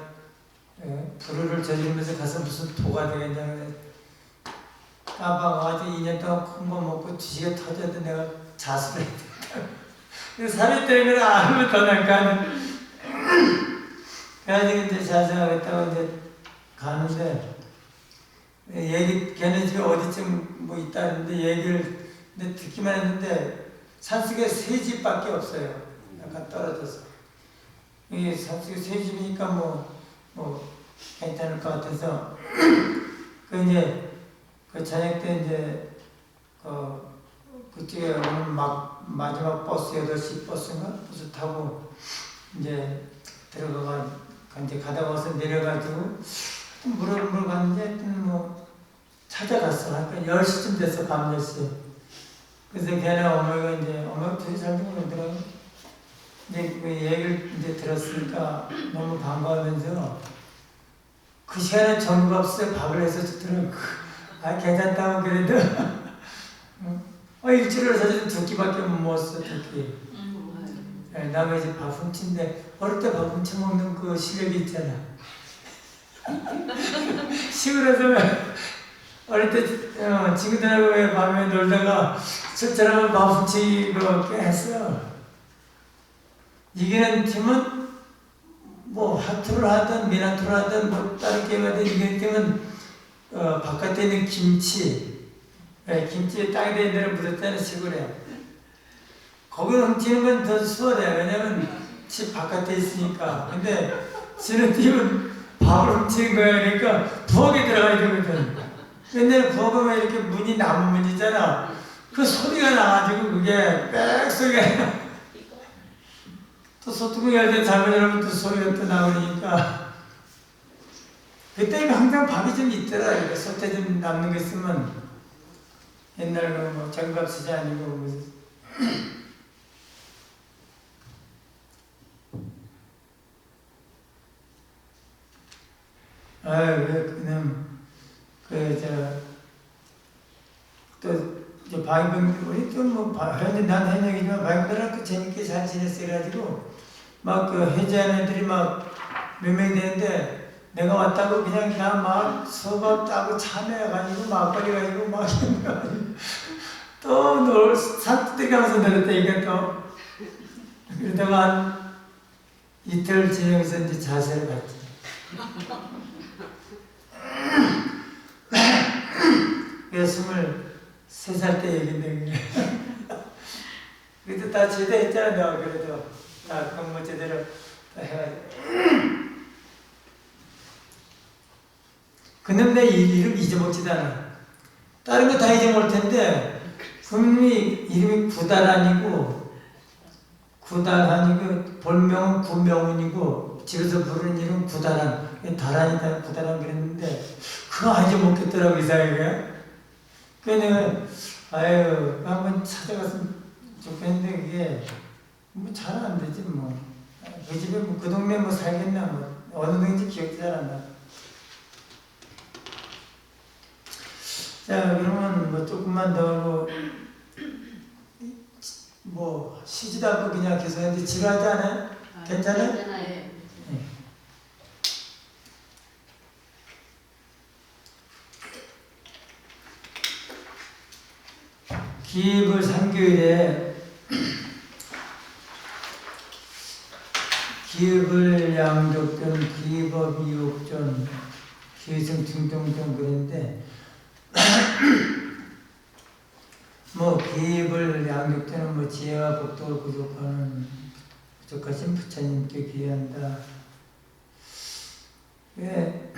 불효를 저지르면서 가서 무슨 도가 되겠냐 까봐가지고 2년 동안 콩밥 먹고 지시가 터져도 내가 자수를 했다. 근데 살이 때문에 안 하면 더 나니까 그래가지고 이제 자수하겠다고 이제 가는데 걔네 집에 어디쯤 뭐 있다는데 얘기를 근데 듣기만 했는데 산속에 3집밖에 없어요. 약간 떨어져서 이게 산속에 3집이니까 뭐 괜찮을 것 같아서 그 이제 그 저녁 때 이제 그쪽에 오는 마지막 버스 8시 버스인가 버스 타고 이제 들어가가 이제 가다가 와서 내려가지고 물어보러 갔는데 뭐 찾아갔어. 그러니까 10시쯤 됐어. 밤 10시. 그래서 걔네 어머니가 이제 어머니 둘이 살던 거더라고. 이제 그 얘기를 이제 들었으니까 너무 반가우면서 그 시간에 전부밥솥에 밥을 해서 주더라고. 아 괜찮다고 그래도 일주일에 사실 2끼밖에 못 먹었어. 2끼. 남의 집 밥 훔친데 어릴 때 밥 훔쳐 먹는 그 실력이 있잖아. 시골에서 어릴 때 친구들하고 왜 밤에 놀다가 술자랑을 밥 훔치고 꽤 했어. 이기는 팀은 뭐 하투를 하든 미나투를 하든 뭐 다른 게임 하든 이기는 팀은 바깥에 있는 김치에 땅에 있는 데를 묻었다는 시골에 거기를 훔치는 건 더 수월해. 왜냐면 집 바깥에 있으니까. 근데 지는 팀은 밥을 훔치는 거야. 그러니까 부엌에 들어가야 되거든. 옛날에 부엌은 이렇게 문이 나무 문이잖아. 그 소리가 나가지고 그게 빽 소리가 나. 또 소뚜껑 열 때 잘못 열면 또 소리가 또 나오니까. 그때 항상 밥이 좀 있더라. 솥에 좀 남는 거 있으면 옛날 뭐 정밥수지 아니고 뭐. 아유 왜 그냥 또 방금 우리 또뭐 현재 난 현역이지만 방금들하고 재밌게 잘 지냈어 가지고 막 그 해제하는 애들이 막 몇 명 되는데 내가 왔다고 그냥 막 수업 따고 참여해가지고 막걸리 가지고 막 또 산뜻 가면서 놀았다니까 또. 그러다가 한 이틀 지내면서 이제 자세를 봤지. 그게 23살 때 얘긴데 그래도 다 제대했잖아 내가. 그래도 다 공부 제대로 다 해가지고 그놈 내 이름 잊어먹지도 않아. 다른 거 다 잊어먹을 텐데 분명히 이름이 구달아니고 본명은 구명훈이고 집에서 부르는 이름은 구달한, 달한이다 구달한 그랬는데 그거 안 잊어먹겠더라고 이상하게. 그래서 내가 아유 한번 찾아갔으면 좋겠는데 그게 뭐 잘 안 되지 뭐. 그 집에 뭐 그 동네 뭐 살겠나 뭐 어느 동인지 기억이 잘 안 나. 자 그러면 뭐 조금만 더 뭐 쉬지도 않고 그냥 계속 했는데 지루하지 않아요? 괜찮아요? 괜찮아요. 네. 기입을 3교일에 기입을 양족전, 기입업 이옥전, 기승 중동전 그랬는데 뭐 기입을 양육되는 뭐 지혜와 복덕을 부족하신 부처님께 기한다. 왜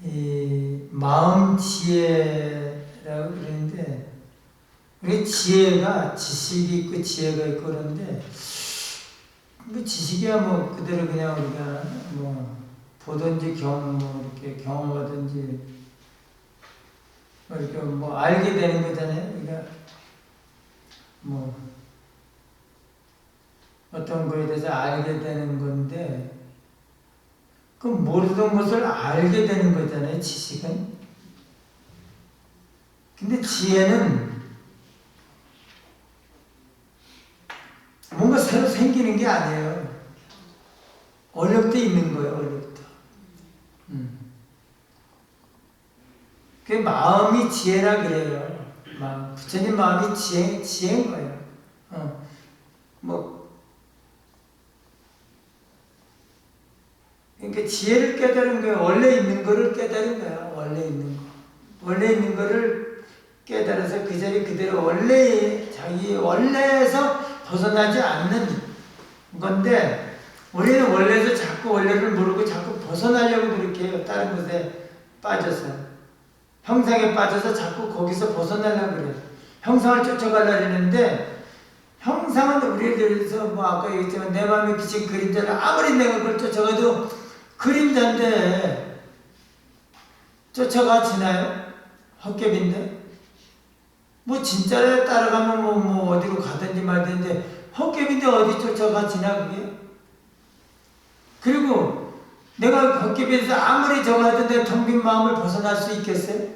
이 마음 지혜라고 그러는데 우리 지혜가 지식이 있고 지혜가 있고 그런데 뭐 지식이야 뭐 그대로 그냥 우리가 뭐 보든지 뭐 이렇게 경험하든지 이렇게 뭐 알게 되는 거잖아요. 그러니까 뭐 어떤 거에 대해서 알게 되는 건데 그 모르던 것을 알게 되는 거잖아요. 지식은. 근데 지혜는 뭔가 새로 생기는 게 아니에요. 원래부터 있는 거예요. 원래부터. 그 마음이 지혜라 그래요. 부처님 마음이 지혜인 거예요. 그러니까 지혜를 깨달은 거예요. 원래 있는 거를 깨달은 거야. 원래 있는 거. 원래 있는 거를 깨달아서 그 자리 그대로 자기 원래에서 벗어나지 않는 건데 우리는 원래에서 자꾸 원래를 모르고 자꾸 벗어나려고 노력해요. 다른 것에 빠져서. 형상에 빠져서 자꾸 거기서 벗어나려고 그래요. 형상을 쫓아가려고 하는데 형상은 우리에 대해서 뭐 아까 얘기했지만 내 마음에 비친 그림자를 아무리 내가 그걸 쫓아가도 그림자인데 쫓아가지나요? 헛개비인데 뭐 진짜를 따라가면 뭐 어디로 가든지 말든지 헛개비인데 어디 쫓아가지나 그게? 그리고 내가 헛개비에서 아무리 저거 하던데 텅 빈 마음을 벗어날 수 있겠어요?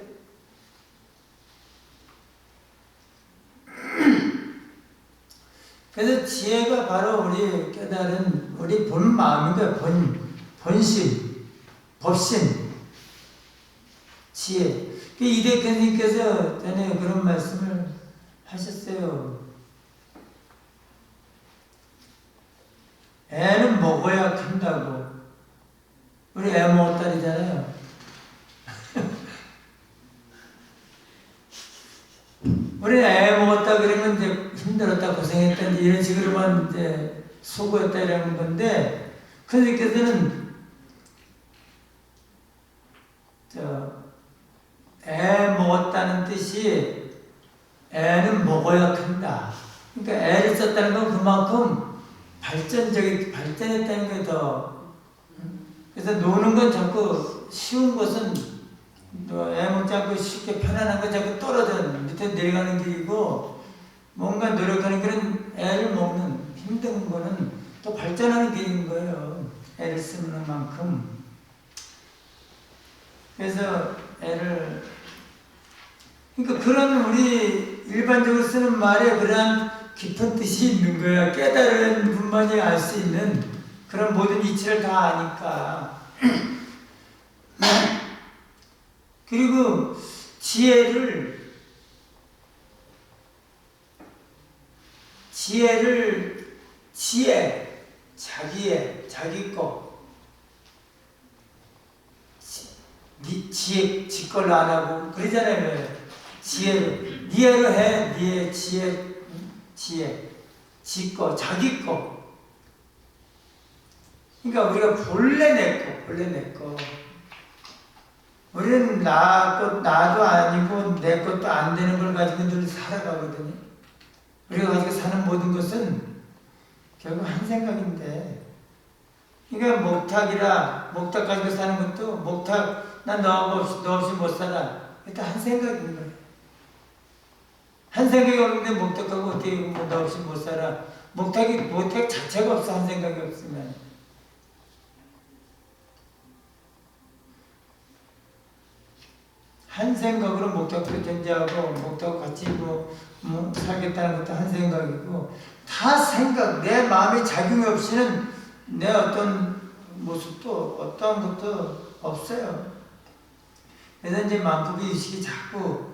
그래서 지혜가 바로 우리 깨달은 우리 본 마음인가 본심, 법신, 지혜. 이대표님께서 전에 그런 말씀을 하셨어요. 애는 먹어야 큰다고. 우리 애 먹었다리잖아요. 우리는 애 먹었다 그러면 이제 힘들었다 고생했다 이런 식으로만 이제 수고했다 이런 건데 선생님께서는 애 먹었다는 뜻이 애는 먹어야 큰다. 그러니까 애를 썼다는 건 그만큼 발전했다는 게 더. 그래서 노는 건 자꾸 쉬운 것은 애 먹지 않고 쉽게 편안한 건 자꾸 떨어져 밑에 내려가는 길이고 뭔가 노력하는 그런 애를 먹는 힘든 거는 또 발전하는 길인 거예요. 애를 쓰는 만큼. 그래서 그러니까 그런 우리 일반적으로 쓰는 말에 그러한 깊은 뜻이 있는 거야. 깨달은 분만이 알 수 있는 그런 모든 이치를 다 아니까. 그리고 지혜를 자기 거 지 걸로 안 하고 그러잖아요. 왜? 지혜를 니에로 해. 니의 지혜 지 거 자기 거. 그러니까 우리가 본래 내 거. 우리는 나도 아니고 내 것도 안 되는 걸 가지고 늘 살아가거든요. 우리가 가지고 사는 모든 것은 결국 한 생각인데, 그러니까 목탁 가지고 사는 것도 난 너 없이 못 살아. 일단 한 생각인 거예요. 한 생각이 없는데 목탁하고 어떻게 너 없이 못 살아. 목탁 자체가 없어. 한 생각이 없으면. 한 생각으로 목탁도 존재하고 목탁과 같이 살겠다는 것도 한 생각이고, 다 생각, 내 마음의 작용이 없이는 내 어떤 모습도 어떠한 것도 없어요. 그래서 이제 만법의 의식이 자꾸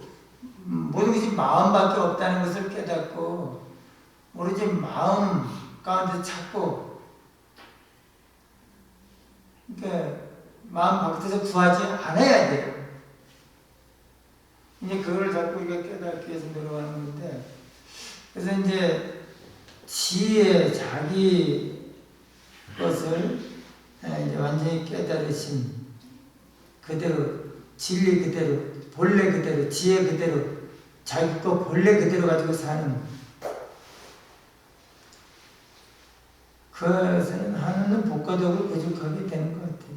모든 것이 마음밖에 없다는 것을 깨닫고 오로지 마음 가운데 찾고, 그러니까 마음 밖에서 구하지 않아야 돼요. 이제 그걸 자꾸 우리가 깨닫기 위해서 노력하는 건데, 그래서 이제 지혜 자기 것을 이제 완전히 깨달으신 그대로, 진리 그대로, 본래 그대로, 지혜 그대로, 자기 것 본래 그대로 가지고 사는, 그것은 하나는 복과덕을 부족하게 되는 것 같아요.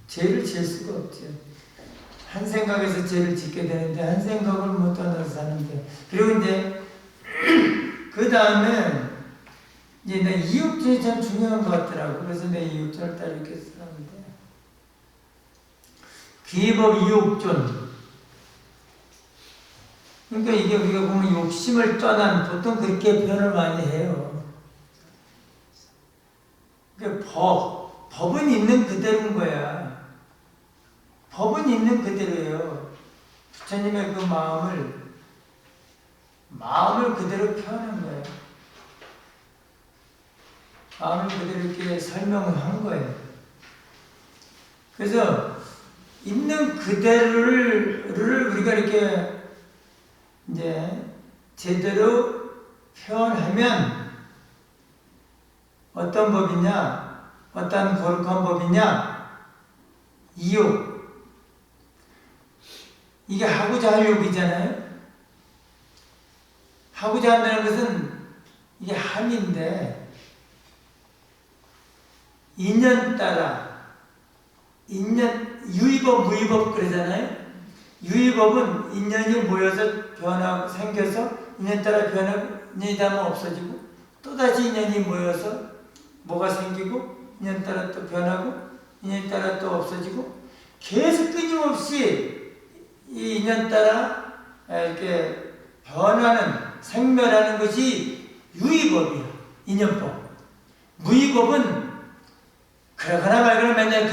죄를 지을 수가 없죠. 한 생각에서 죄를 짓게 되는데, 한 생각을 못 떠나서 사는데. 그리고 이제 그 다음에 이제 내 이육전이 참 중요한 것 같더라고. 그래서 내 이육전을 딱 이렇게 쓰는데, 귀법 이육전. 그러니까 이게 우리가 보면 욕심을 떠난, 보통 그렇게 표현을 많이 해요. 그러니까 법은 있는 그대로인 거야. 법은 있는 그대로예요. 부처님의 그 마음을 그대로 표현한 거예요. 마음을 그대로 이렇게 설명을 한 거예요. 그래서 있는 그대로를 우리가 이렇게 이제 제대로 표현하면 어떤 법이냐, 어떤 거룩한 법이냐, 이욕. 이게 하고자 할 욕이잖아요. 하고자 한다는 것은 이게 함인데, 인연 따라, 유의법, 무의법 그러잖아요. 유의법은 인연이 모여서 변하고, 생겨서 인연 따라 변하고, 인연이 닿으면 없어지고, 또다시 인연이 모여서 뭐가 생기고, 인연 따라 또 변하고, 인연 따라 또 없어지고, 계속 끊임없이 이 인연 따라 이렇게 변하는, 생멸하는 것이 유의법이야. 인연법. 무의법은 그러거나 말거나 맨날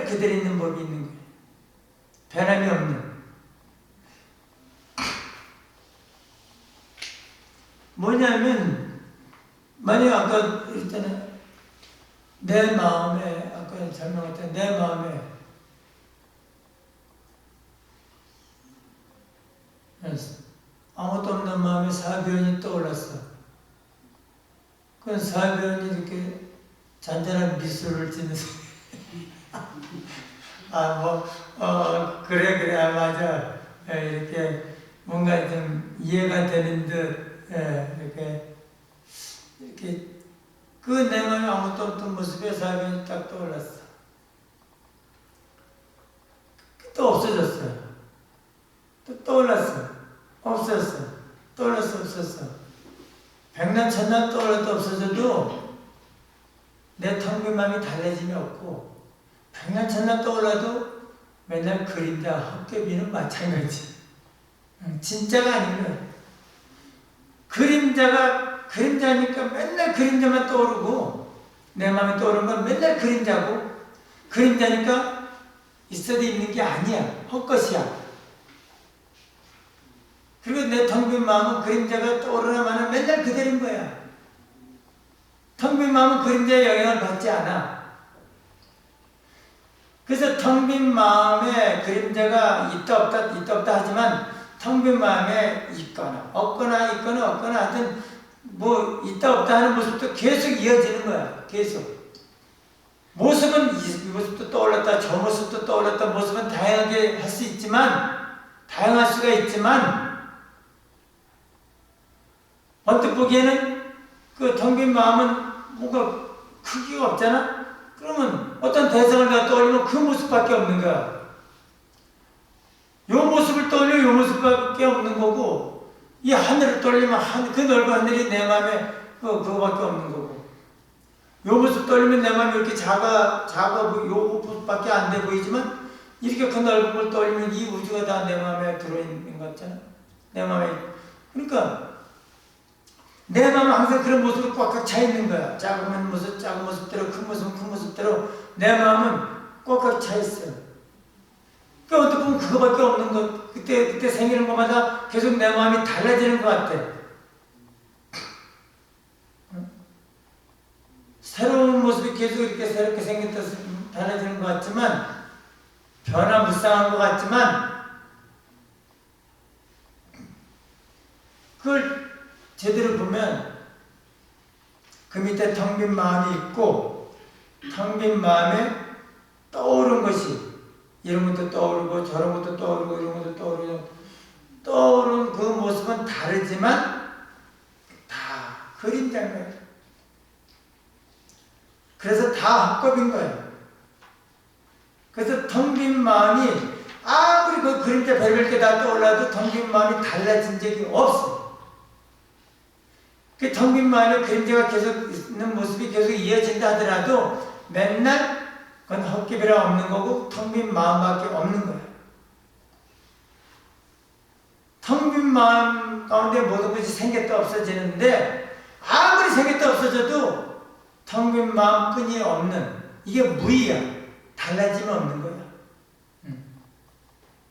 그대로 있는 법이 있는 거예요. 변함이 없는. 뭐냐면, 만약 아까 그랬잖아요. 내 마음에, 아까 설명했던 내 마음에 아무것도 없는 마음에 사변이 떠올랐어. 그건 사변이 이렇게 잔잔한 미소를 짓는 그래, 맞아. 이렇게 뭔가 좀 이해가 되는 듯, 이렇게 그 내 마음에 아무것도 없던 모습에 사변이 딱 떠올랐어. 또 없어졌어요. 또 떠올랐어. 없었어. 떠올랐어. 없었어. 백날 천날 떠올라도 없어져도 내 텅빈 마음이 달래짐이 없고, 백날 천날 떠올라도 맨날 그린다, 헛개비는 마찬가지. 진짜가 아닌 거야. 그림자니까 맨날 그림자만 떠오르고 내 마음에 떠오르는 건 맨날 그림자고 그림자니까 있어도 있는 게 아니야. 헛것이야. 그리고 내 텅 빈 마음은 그림자가 떠오르나마나 맨날 그대로인 거야. 텅 빈 마음은 그림자의 영향을 받지 않아. 그래서 텅 빈 마음에 그림자가 있다 없다 하지만 텅 빈 마음에 있거나 없거나 하여튼 뭐 있다 없다 하는 모습도 계속 이어지는 거야. 계속. 모습은 이 모습도 떠올랐다 저 모습도 떠올랐다 모습은 다양하게 할 수 있지만 다양할 수가 있지만 언뜻 보기에는 그 텅 빈 마음은 뭔가 크기가 없잖아? 그러면 어떤 대상을 내가 떠올리면 그 모습밖에 없는 거야. 요 모습을 떠올리면 요 모습밖에 없는 거고 이 하늘을 떠올리면 그 넓은 하늘이 내 마음에 그거밖에 없는 거고 요 모습 떠올리면 내 마음이 이렇게 작아 요 모습밖에 안 돼 보이지만 이렇게 그 넓은 걸 떠올리면 이 우주가 다 내 마음에 들어있는 것 같잖아. 내 마음에. 그러니까 내 마음은 항상 그런 모습으로 꽉꽉 차 있는 거야. 작은 모습대로 큰 모습대로 내 마음은 꽉꽉 차 있어요. 그러니까 어떻게 보면 그거밖에 없는 것. 그때 생기는 것마다 계속 내 마음이 달라지는 것 같아. 새로운 모습이 계속 이렇게 새롭게 생겼다 달라지는 것 같지만 변화무쌍한 것 같지만 그걸 제대로 보면 그 밑에 텅 빈 마음이 있고 텅 빈 마음에 떠오른 것이 이런 것도 떠오르고 저런 것도 떠오르고 이런 것도 떠오르고 떠오른 그 모습은 다르지만 다 그림자인 거예요. 그래서 다 합법인 거예요. 그래서 텅 빈 마음이 아무리 그 그림자 별별 게 다 떠올라도 텅 빈 마음이 달라진 적이 없어. 그 텅 빈 마음에 그림자가 계속 있는 모습이 계속 이어진다 하더라도 맨날 그건 헛개비라 없는 거고 텅 빈 마음밖에 없는 거야. 텅 빈 마음 가운데 모든 것이 생겼다 없어지는데 아무리 생겼다 없어져도 텅 빈 마음뿐이 없는 이게 무의야. 달라짐이 없는 거야.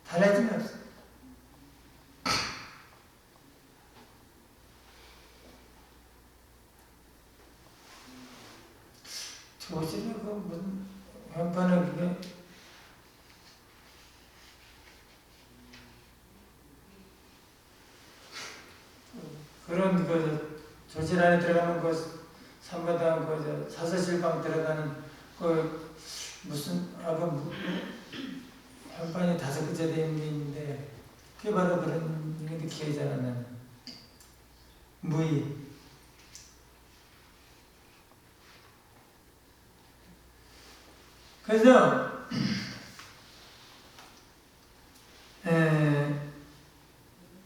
달라짐이 없어. 조실은 그 무슨 형편은 그게 그런 그 조실 안에 들어가면 그 삼바당 그 사서실방 들어가는 그 무슨 형편이 5개째 되는 게 있는데 그게 바로 그런 얘기도 기억이 잘 안 나는 무의. 그래서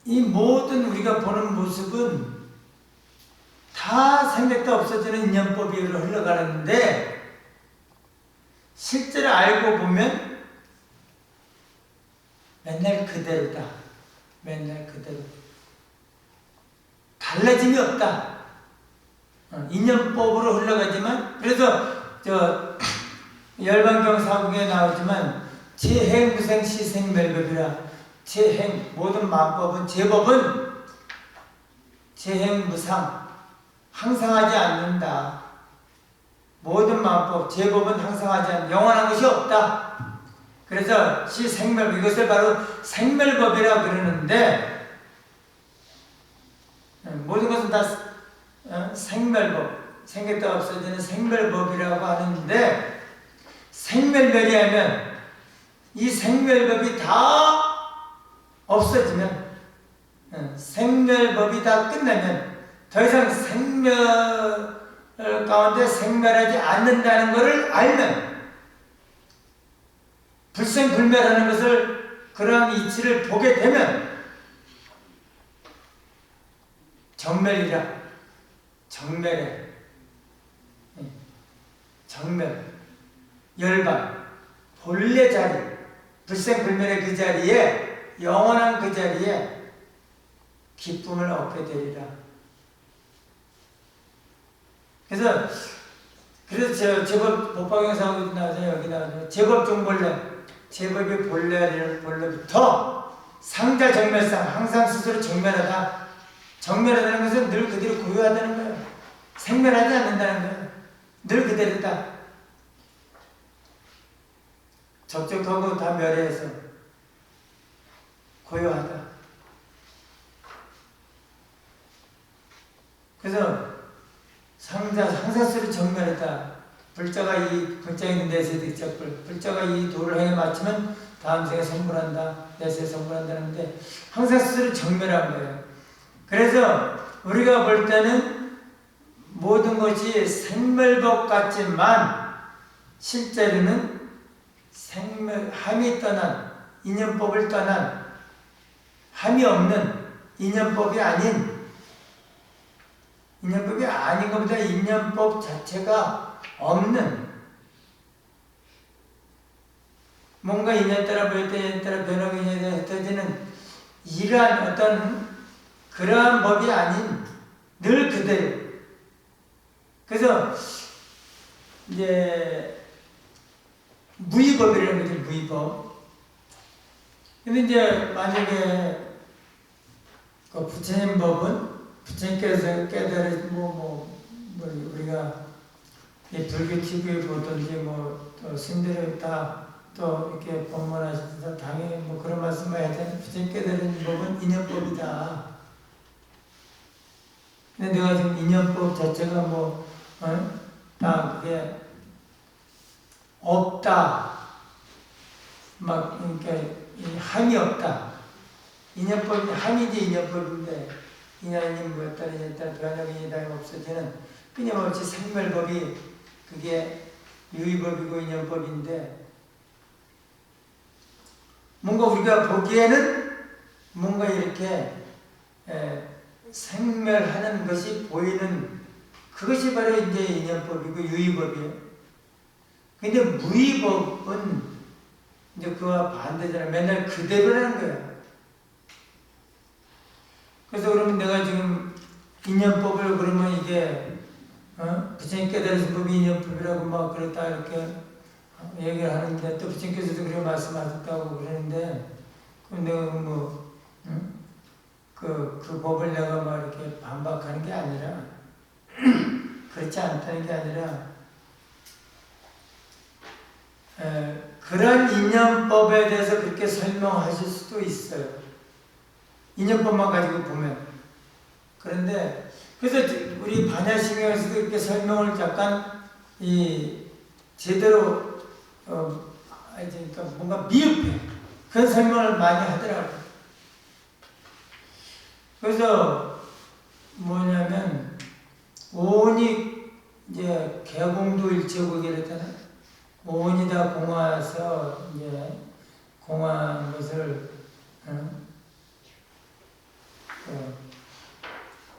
이 모든 우리가 보는 모습은 다 생겼다 없어지는 인연법이 흘러가는데 실제로 알고 보면 맨날 그대로다. 맨날 그대로. 달라짐이 없다. 인연법으로 흘러가지만 그래서 열반경 사국에 나오지만 제행무생 시생멸법이라 제행 모든 마법은 제법은 제행무상 항상하지 않는다. 모든 마법 제법은 항상하지 않는 영원한 것이 없다. 그래서 시생멸법 이것을 바로 생멸법이라고 그러는데 모든 것은 다 생멸법 생겼다 없어지는 생멸법이라고 하는데 생멸멸이 하면 이 생멸법이 다 없어지면 생멸법이 다 끝나면 더 이상 생멸 가운데 생멸하지 않는다는 것을 알면 불생불멸하는 것을 그러한 이치를 보게 되면 정멸이라 정멸해 정멸 열반 본래 자리 불생불멸의 그 자리에 영원한 그 자리에 기쁨을 얻게 되리라. 그래서 제법 법방에서 나와서 여기 나와서 제법 종벌레, 제법의 본래부터 상자 정멸상, 항상 스스로 정멸하다. 정멸하다는 것은 늘 그대로 고유하다는 거예요. 생멸하지 않는다는 거예요. 늘 그대로다. 적적하고 다 멸해서 고요하다. 그래서 항상 스스로 정멸하다. 불자가 내세도 있자불. 불자가 이 도를 행에 맞추면 다음 생에 성불한다. 내세에 성불한다는데 항상 스스로 정멸한 거예요. 그래서 우리가 볼 때는 모든 것이 생멸법 같지만 실제로는 함이 떠난 인연법을 떠난 함이 없는 인연법이 아닌 것보다 인연법 자체가 없는 뭔가 인연 따라 보일 때 인연 따라 변하고 인연에 대해 흩어지는 이러한 어떤 그러한 법이 아닌 늘 그대로. 그래서 이제 무위법이라는 거죠. 무위법. 근데 이제 만약에 그 부처님 법은 부처님께서 깨달은 우리가 이 불교 TV에 보든지 또 스님들이 또 이렇게 법문하셔서 당연히 그런 말씀을 해야 되는 부처님 깨달은 법은 인연법이다. 근데 내가 지금 인연법 자체가 다 그게 없다. 함이 없다. 인연법이 함이지 인연법인데 인연이 뭐였다 변함이 다임 없어지는 끊임없이 생멸법이 그게 유의법이고 인연법인데 뭔가 우리가 보기에는 뭔가 이렇게 생멸하는 것이 보이는 그것이 바로 이제 인연법이고 유의법이에요. 근데 무의법은 이제 그와 반대잖아요. 맨날 그대로라는 거야. 그래서 그러면 내가 지금 인연법을 그러면 이게 부처님 깨달으신 법이 인연법이라고 그렇다 이렇게 얘기를 하는데 또 부처님께서도 그렇게 말씀하셨다고 그러는데 그럼 내가 그 법을 내가 이렇게 반박하는 게 아니라 그렇지 않다는 게 아니라 그런 인연법에 대해서 그렇게 설명하실 수도 있어요. 인연법만 가지고 보면. 그런데 그래서 우리 반야심경에서도 이렇게 설명을 약간 제대로 그러니까 뭔가 미흡해. 그런 설명을 많이 하더라고요. 그래서 뭐냐면 오온이 이제 개공도 일체고 이랬잖아요. 오온이 다 공화해서 이제 공화한 것을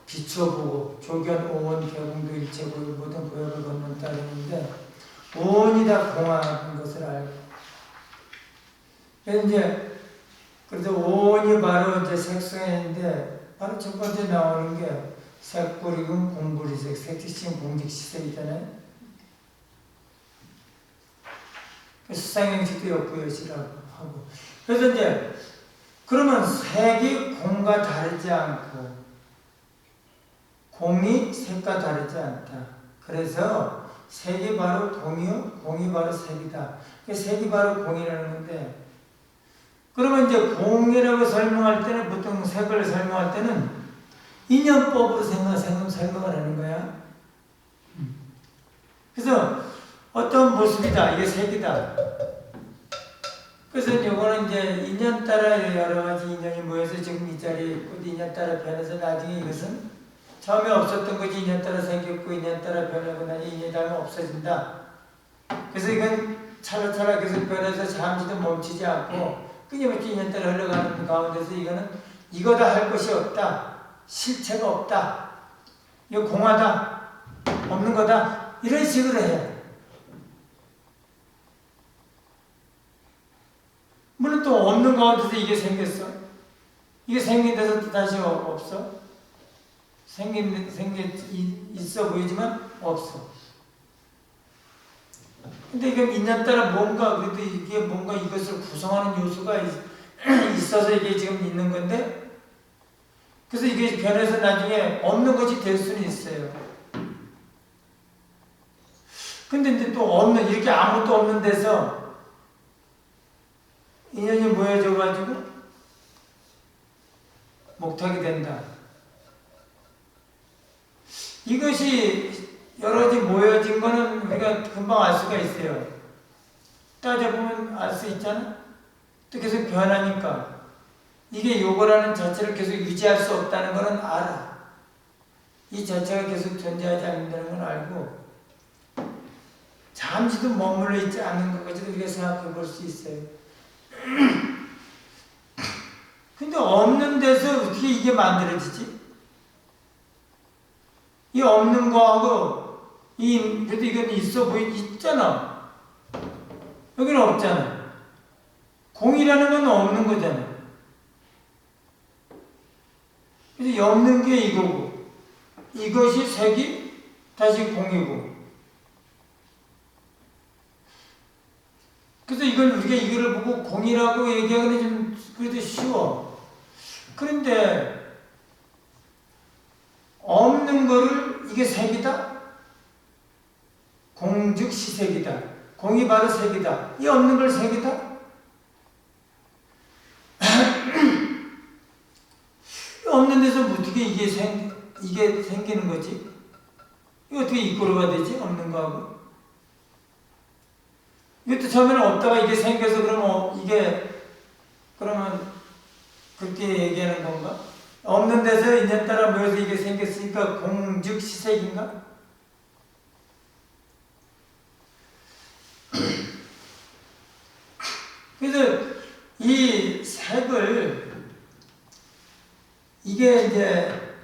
비춰보고 조견 오온 개공도 일체고 모든 고역을 걷는다 그러는데 오온이 다 공화한 것을 알고 그래서 오온이 바로 이제 색성인데 바로 첫 번째 나오는 게 색불이금 공불이색 색지신 공직시색이잖아요. 수상형식도 역부여시라고 하고 그래서 이제 그러면 색이 공과 다르지 않고 공이 색과 다르지 않다. 그래서 색이 바로 공이요, 공이 바로 색이다. 색이 바로 공이라는 건데 그러면 이제 공이라고 설명할 때는 보통 색을 설명할 때는 인연법으로 설명을 하는 거야. 그래서 어떤 모습이다, 이게 색이다. 그래서 이거는 이제 인연 따라 여러 가지 인연이 모여서 지금 이 자리에 있고 인연 따라 변해서 나중에 이것은 처음에 없었던 것이 인연 따라 생겼고 인연 따라 변하고 나니 인연이 다음에 없어진다. 그래서 이건 차라차라 계속 변해서 잠시도 멈추지 않고 끊임없이 인연 따라 흘러가는 가운데서 이거는 이거다 할 것이 없다. 실체가 없다. 이거 공하다. 없는 거다. 이런 식으로 해. 물론 또 없는 가운데서 이게 생겼어. 이게 생긴 데서 또 다시 없어. 있어 보이지만 없어. 근데 이게 인연 따라 뭔가 그래도 이게 뭔가 이것을 구성하는 요소가 있어서 이게 지금 있는 건데, 그래서 이게 변해서 나중에 없는 것이 될 수는 있어요. 근데 이제 또 없는, 이렇게 아무것도 없는 데서 인연이 모여져가지고 목탁이 된다. 이것이 여러 가지 모여진 거는 우리가 금방 알 수가 있어요. 따져보면 알 수 있잖아? 또 계속 변하니까. 이게 요거라는 자체를 계속 유지할 수 없다는 거는 알아. 이 자체가 계속 존재하지 않는다는 건 알고, 잠시도 머물러 있지 않는 것까지도 우리가 생각해 볼 수 있어요. 근데 없는 데서 어떻게 이게 만들어지지? 이 없는 거하고 그래도 이건 있잖아. 여기는 없잖아. 공이라는 건 없는 거잖아. 그래서 없는 게 이거고, 이것이 색이 다시 공이고. 그래서 우리가 이거를 보고 공이라고 얘기하기는 좀 그래도 쉬워. 그런데 없는 거를 이게 색이다? 공즉 시색이다. 공이 바로 색이다. 이 없는 걸 색이다? 없는 데서 어떻게 이게 생기는 거지? 이거 어떻게 이꼬르가 되지? 없는 거하고. 이것도 처음에는 없다가 이게 생겨서 그러면 그러면 그렇게 얘기하는 건가? 없는 데서 인연 따라 모여서 이게 생겼으니까 공즉 시색인가? 그래서 이 색을 이게 이제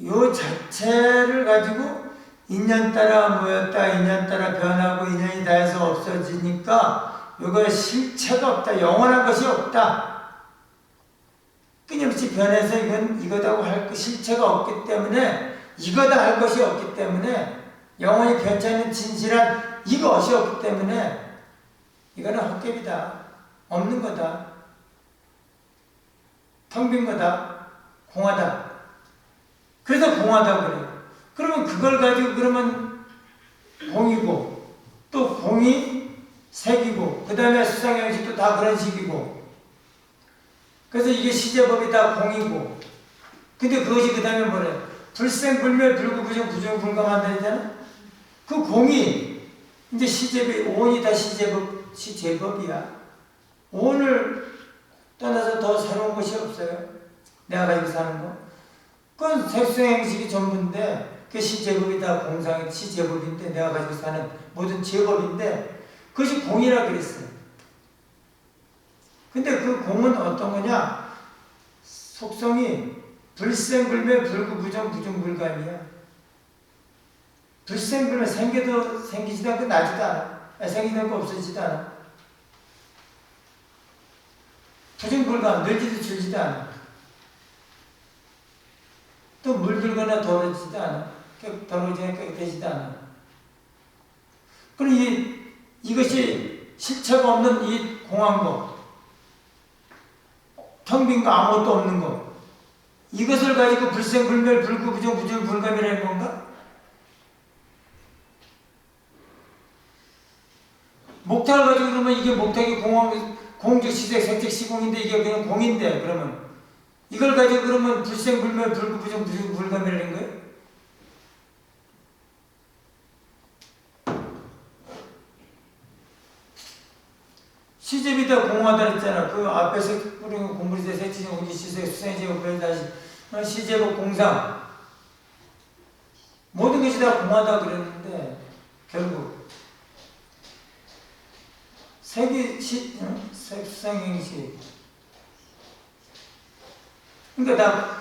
요 자체를 가지고 인연 따라 모였다, 인연 따라 변하고 인연이 다해서 없어지니까 요거 실체가 없다, 영원한 것이 없다. 끊임없이 변해서 이거다고 할 실체가 없기 때문에, 이거다 할 것이 없기 때문에, 영원히 변치 않는 진실한 이것이 없기 때문에 이거는 헛개비다. 없는 거다. 텅 빈 거다. 공하다. 그래서 공하다고 그래요. 그러면 그걸 가지고 그러면 공이고, 또 공이 색이고, 그 다음에 수상형식도 다 그런 식이고, 그래서 이게 시제법이 다 공이고, 근데 그것이 그 다음에 뭐래? 불생불멸 불구부정 부정불감한다 했잖아? 그 공이 이제 시제법이, 오온이 다 시제법이야. 오온을 떠나서 더 새로운 것이 없어요. 내가 가지고 사는 거. 그건 색수행식이 전부인데, 그 시제법이 다 공상의 시제법인데, 내가 가지고 사는 모든 제법인데, 그것이 공이라 그랬어요. 근데 그 공은 어떤 거냐? 속성이 불생불멸 불구부정 부정불감이야. 불생불멸, 생겨도 생기지도 않고 나지도 않아. 생기지도 않고 없어지지도 않아. 부정불감, 늘지도 줄지도 않아. 또 물들거나 더러지지도 않아. 더러지거나 깨끗해지지도 않아. 그럼 이것이 실체가 없는 이 공한 거, 텅 빈 거, 아무것도 없는 거, 이것을 가지고 불생불멸 불구부정 부정불감이라는 건가? 목탁을 가지고 그러면 이게 목탁이 공즉 시색 색즉 시공인데 이게 그냥 공인데, 그러면 이걸 가지고 그러면 불생불멸 불구부정 부정불감이라는 거예요? 시제비다 공하다 했잖아. 그 앞에서 우리가 공부할 때 색지적 공지시색 수생지적 다시 시제법 공상, 모든 것이 다 공하다 그랬는데 결국 색이 색수상행식, 그러니까 다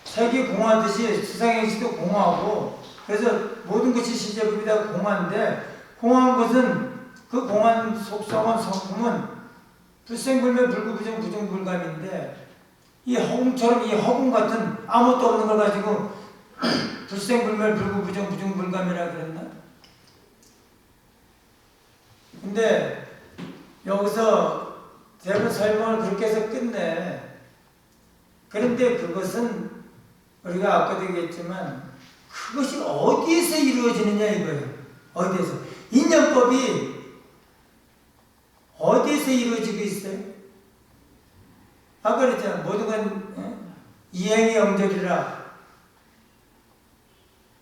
색이 공하듯이 수상행식도 공하고, 그래서 모든 것이 시제법이 다 공한데, 공한 것은 그 공한 속성은 성품은 불생불멸 불구부정 부정불감인데, 이 허공처럼 이 허공 같은 아무것도 없는 걸 가지고 불생불멸 불구부정 부중불감이라 그랬나? 근데 여기서 대부분 설명을 그렇게 해서 끝내. 그런데 그것은 우리가 아까도 얘기했지만 그것이 어디에서 이루어지느냐 이거예요. 어디에서? 인연법이 어디에서 이루어지고 있어요? 아까 그랬잖아. 모든 건 이행의 영절이라.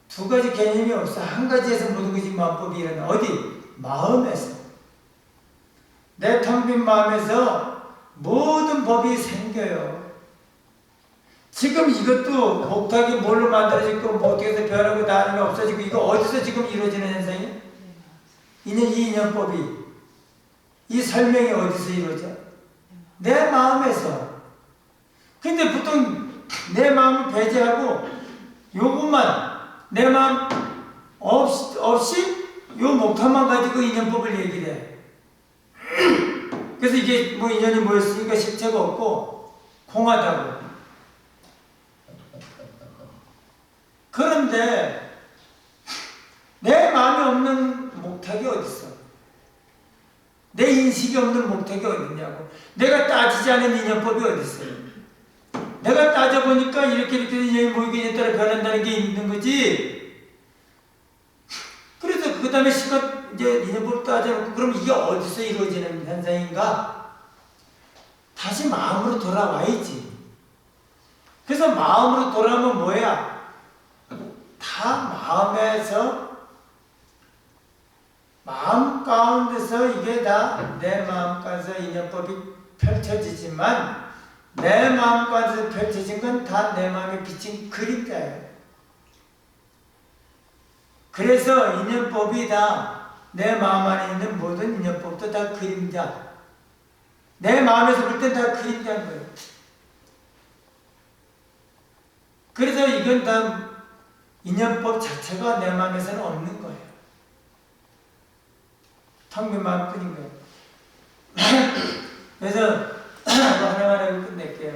두 가지 개념이 없어. 한 가지에서 모든 것이 마음법이 일어나. 어디? 마음에서. 내 텅 빈 마음에서 모든 법이 생겨요. 지금 이것도 목탁이 뭘로 만들어지고 뭐 어떻게 해서 변하고 다름이 없어지고 이거 어디서 지금 이루어지는 현상이에요? 이 인연법이 이 설명이 어디서 이루어져? 내 마음에서. 근데 보통 내 마음을 배제하고 요것만 내 마음 없이 요 목탁만 가지고 인연법을 얘기를 해. 그래서 이게 뭐 인연이 뭐였으니까 실체가 없고 공하다고. 그런데 내 마음이 없는 목탁이 어딨어? 내 인식이 없는 목탁이 어딨냐고. 내가 따지지 않은 인연법이 어딨어요? 내가 따져보니까 이렇게 인연이 모이기에 따라 변한다는 게 있는 거지. 그래서 그 다음에 시간 이제 인연법 따져놓고 그럼 이게 어디서 이루어지는 현상인가? 다시 마음으로 돌아와야지. 그래서 마음으로 돌아오면 뭐야? 다 마음에서 마음 가운데서 이게 다 내 마음 가운데서 인연법이 펼쳐지지만 내 마음 가운데서 펼쳐진 건 다 내 마음에 비친 그림자예요. 그래서 인연법이 다 내 마음 안에 있는 모든 인연법도 다 그림자. 내 마음에서 볼 땐 다 그림자인 거예요. 그래서 이건 다 인연법 자체가 내 마음에서는 없는 거예요. 텅 빈 마음뿐인 거예요. 그래서 하나만 하고 끝낼게요.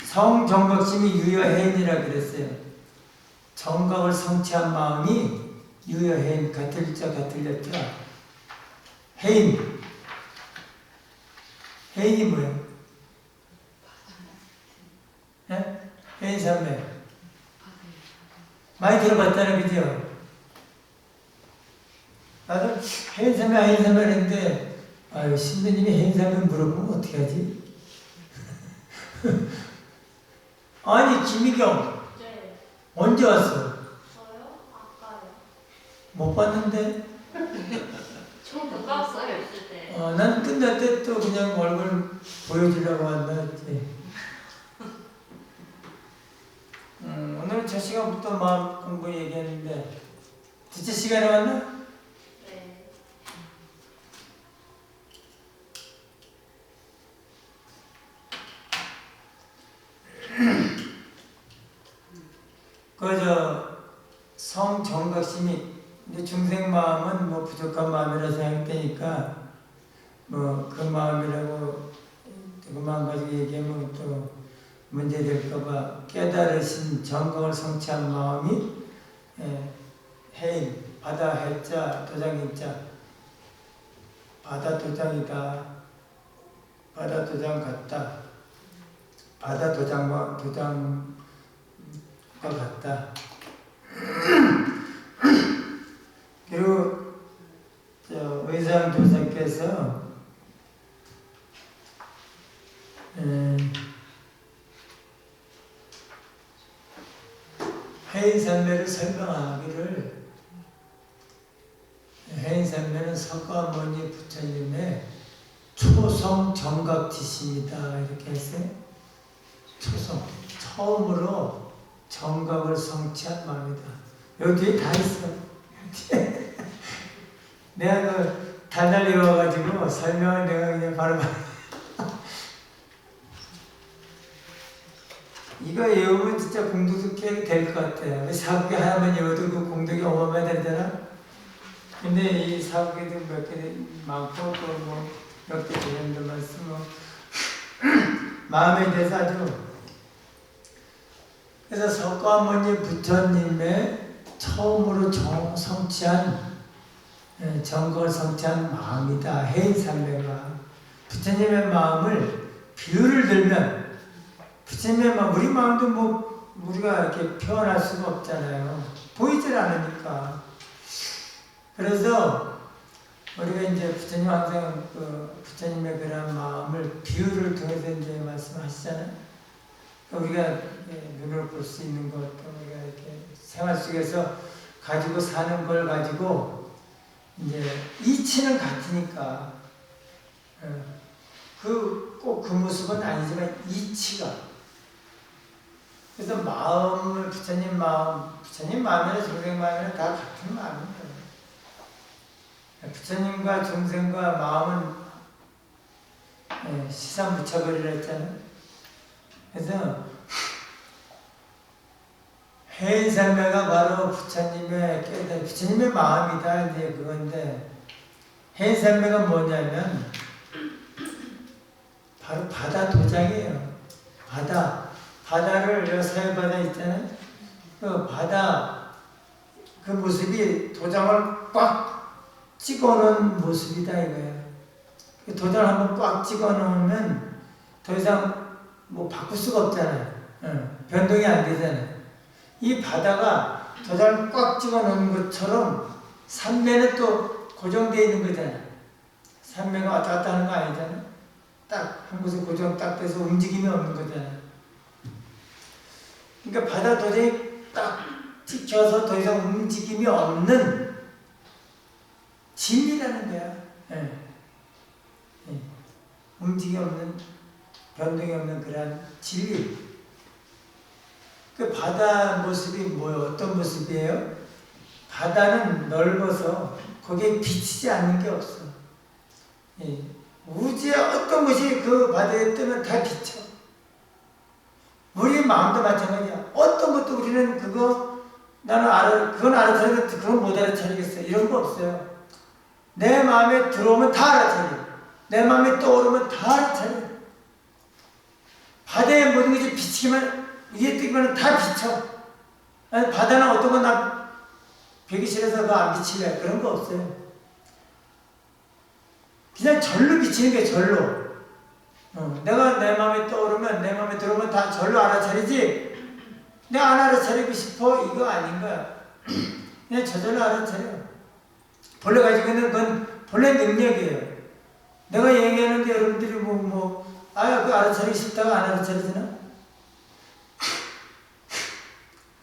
성정각심이 유여해인이라 그랬어요. 정각을 성취한 마음이 유여해인, 같을 자 같을 여자. 해인. 해인이 뭐예요? 네? 해인산매. 많이 들어봤잖아요, 그죠? 나도 해인산매 했는데, 아유, 신부님이 해인산매 물어보면 어떻게 하지? 아니, 김희경. 네. 언제 왔어? 저요? 아까요. 못 봤는데? 저 반가웠어요, 있을 때. 난 끝날 때 또 그냥 얼굴 보여주려고 한다 했지. 오늘 첫 시간부터 마음 공부 얘기했는데, 둘째 시간에 왔나? 네. 성정각심이 이제 중생 마음은 뭐 부족한 마음이라 생각되니까 뭐 그 마음이라고 그 마음 가지고 얘기하면 또 문제 될까봐 깨달으신 정각을 성취한 마음이 해인, 바다 해자, 도장인자, 바다 도장이다. 바다 도장 같다. 바다 도장과 같다. 그리고 의상 도사께서 해인산매를 설명하기를 해인산매는 석가모니 부처님의 초성 정각지심이다 이렇게 했어요. 초성 처음으로 정각을 성취한 마음이다. 여기 뒤에 다 있어. 내가 그 달달이 와가지고 설명을 내가 그냥 바로 이거 외우면 진짜 공덕이 될 것 같아요. 사국이 하나만 외워도 그 공덕이 어마어마하잖아. 근데 이 사국에도 몇 개 많고 또 뭐 몇 개 되는데만 쓰면 마음에 대해서 아주 그래서 석가모니 부처님의 처음으로 성취한 정걸 성취한 마음이다. 해인삼매가 부처님의 마음을 비유를 들면 부처님의 마음, 우리 마음도 뭐 우리가 이렇게 표현할 수가 없잖아요. 보이질 않으니까. 그래서 우리가 이제 부처님 항상 부처님의 그런 마음을 비유를 통해서 이제 말씀하시잖아요. 우리가 눈을 볼 수 있는 것, 우리가 이렇게 생활 속에서 가지고 사는 걸 가지고 이제 이치는 같으니까 꼭 그 모습은 아니지만 이치가. 그래서 마음을 부처님 마음이나 중생 마음이나 다 같은 마음입니다. 부처님과 중생과 마음은 시사무차별이라 했잖아요. 그래서 해인삼매가 바로 부처님의 마음이다 이제 그건데, 해인삼매가 뭐냐면 바로 바다 도장이에요. 바다를 사유바다 있잖아요. 그 바다 그 모습이 도장을 꽉 찍어놓은 모습이다 이거예요. 그 도장을 한번 꽉 찍어놓으면 더 이상 뭐 바꿀 수가 없잖아요. 변동이 안 되잖아요. 이 바다가 도장을 꽉 찍어놓은 것처럼 삼매는 또 고정되어 있는 거잖아요. 삼매가 왔다 갔다 하는 거 아니잖아요. 딱 한 곳에 고정 딱 돼서 움직임이 없는 거잖아요. 그러니까 바다 도장이 딱 찍혀서 더 이상 움직임이 없는 진리라는 거야. 움직임이 없는, 변동이 없는 그러한 진리. 그 바다 모습이 뭐예요? 어떤 모습이에요? 바다는 넓어서 거기에 비치지 않는 게 없어. 우주의 어떤 것이 그 바다에 뜨면 다 비쳐. 우리 마음도 마찬가지야. 어떤 것도 우리는 그건 알아차리겠어, 그건 못 알아차리겠어. 이런 거 없어요. 내 마음에 들어오면 다 알아차려. 내 마음에 떠오르면 다 알아차려. 바다에 모든 것이 비치기만, 위에 뜨기만 다 비쳐. 아니, 바다는 어떤 건 나 벽이 싫어서 그거 안 비칠래. 그런 거 없어요. 그냥 절로 비치는 게 절로. 내가 내 마음에 떠오르면, 내 마음에 들어오면 다 절로 알아차리지, 내가 안 알아차리고 싶어 이거 아닌 거야. 그냥 저절로 알아차려. 본래 가지고 있는 건 본래 능력이에요. 내가 얘기하는데 여러분들이 그거 알아차리기 싫다가 안 알아차리잖아.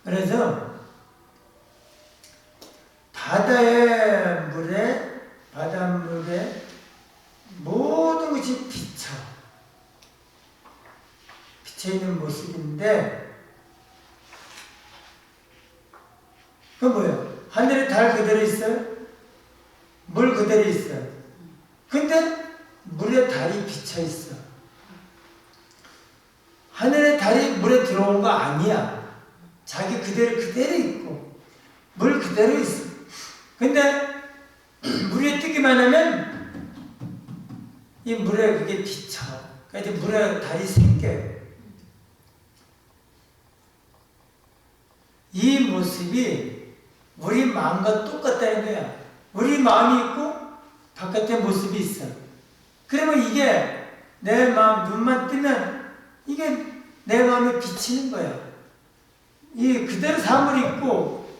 그래서 바닷물에 모든 것이 비쳐있는 모습인데, 그건 뭐예요? 하늘에 달 그대로 있어요? 물 그대로 있어요. 근데 물에 달이 비쳐있어. 하늘에 달이 물에 들어온 거 아니야. 자기 그대로 있고 물 그대로 있어. 근데 물에 뜨기만 하면 이 물에 그게 비쳐. 그러니까 이제 물에 달이 생겨요. 이 모습이 우리 마음과 똑같다는 거야. 우리 마음이 있고 바깥에 모습이 있어. 그러면 이게 내 마음, 눈만 뜨면 이게 내 마음에 비치는 거야. 이 그대로 사물이 있고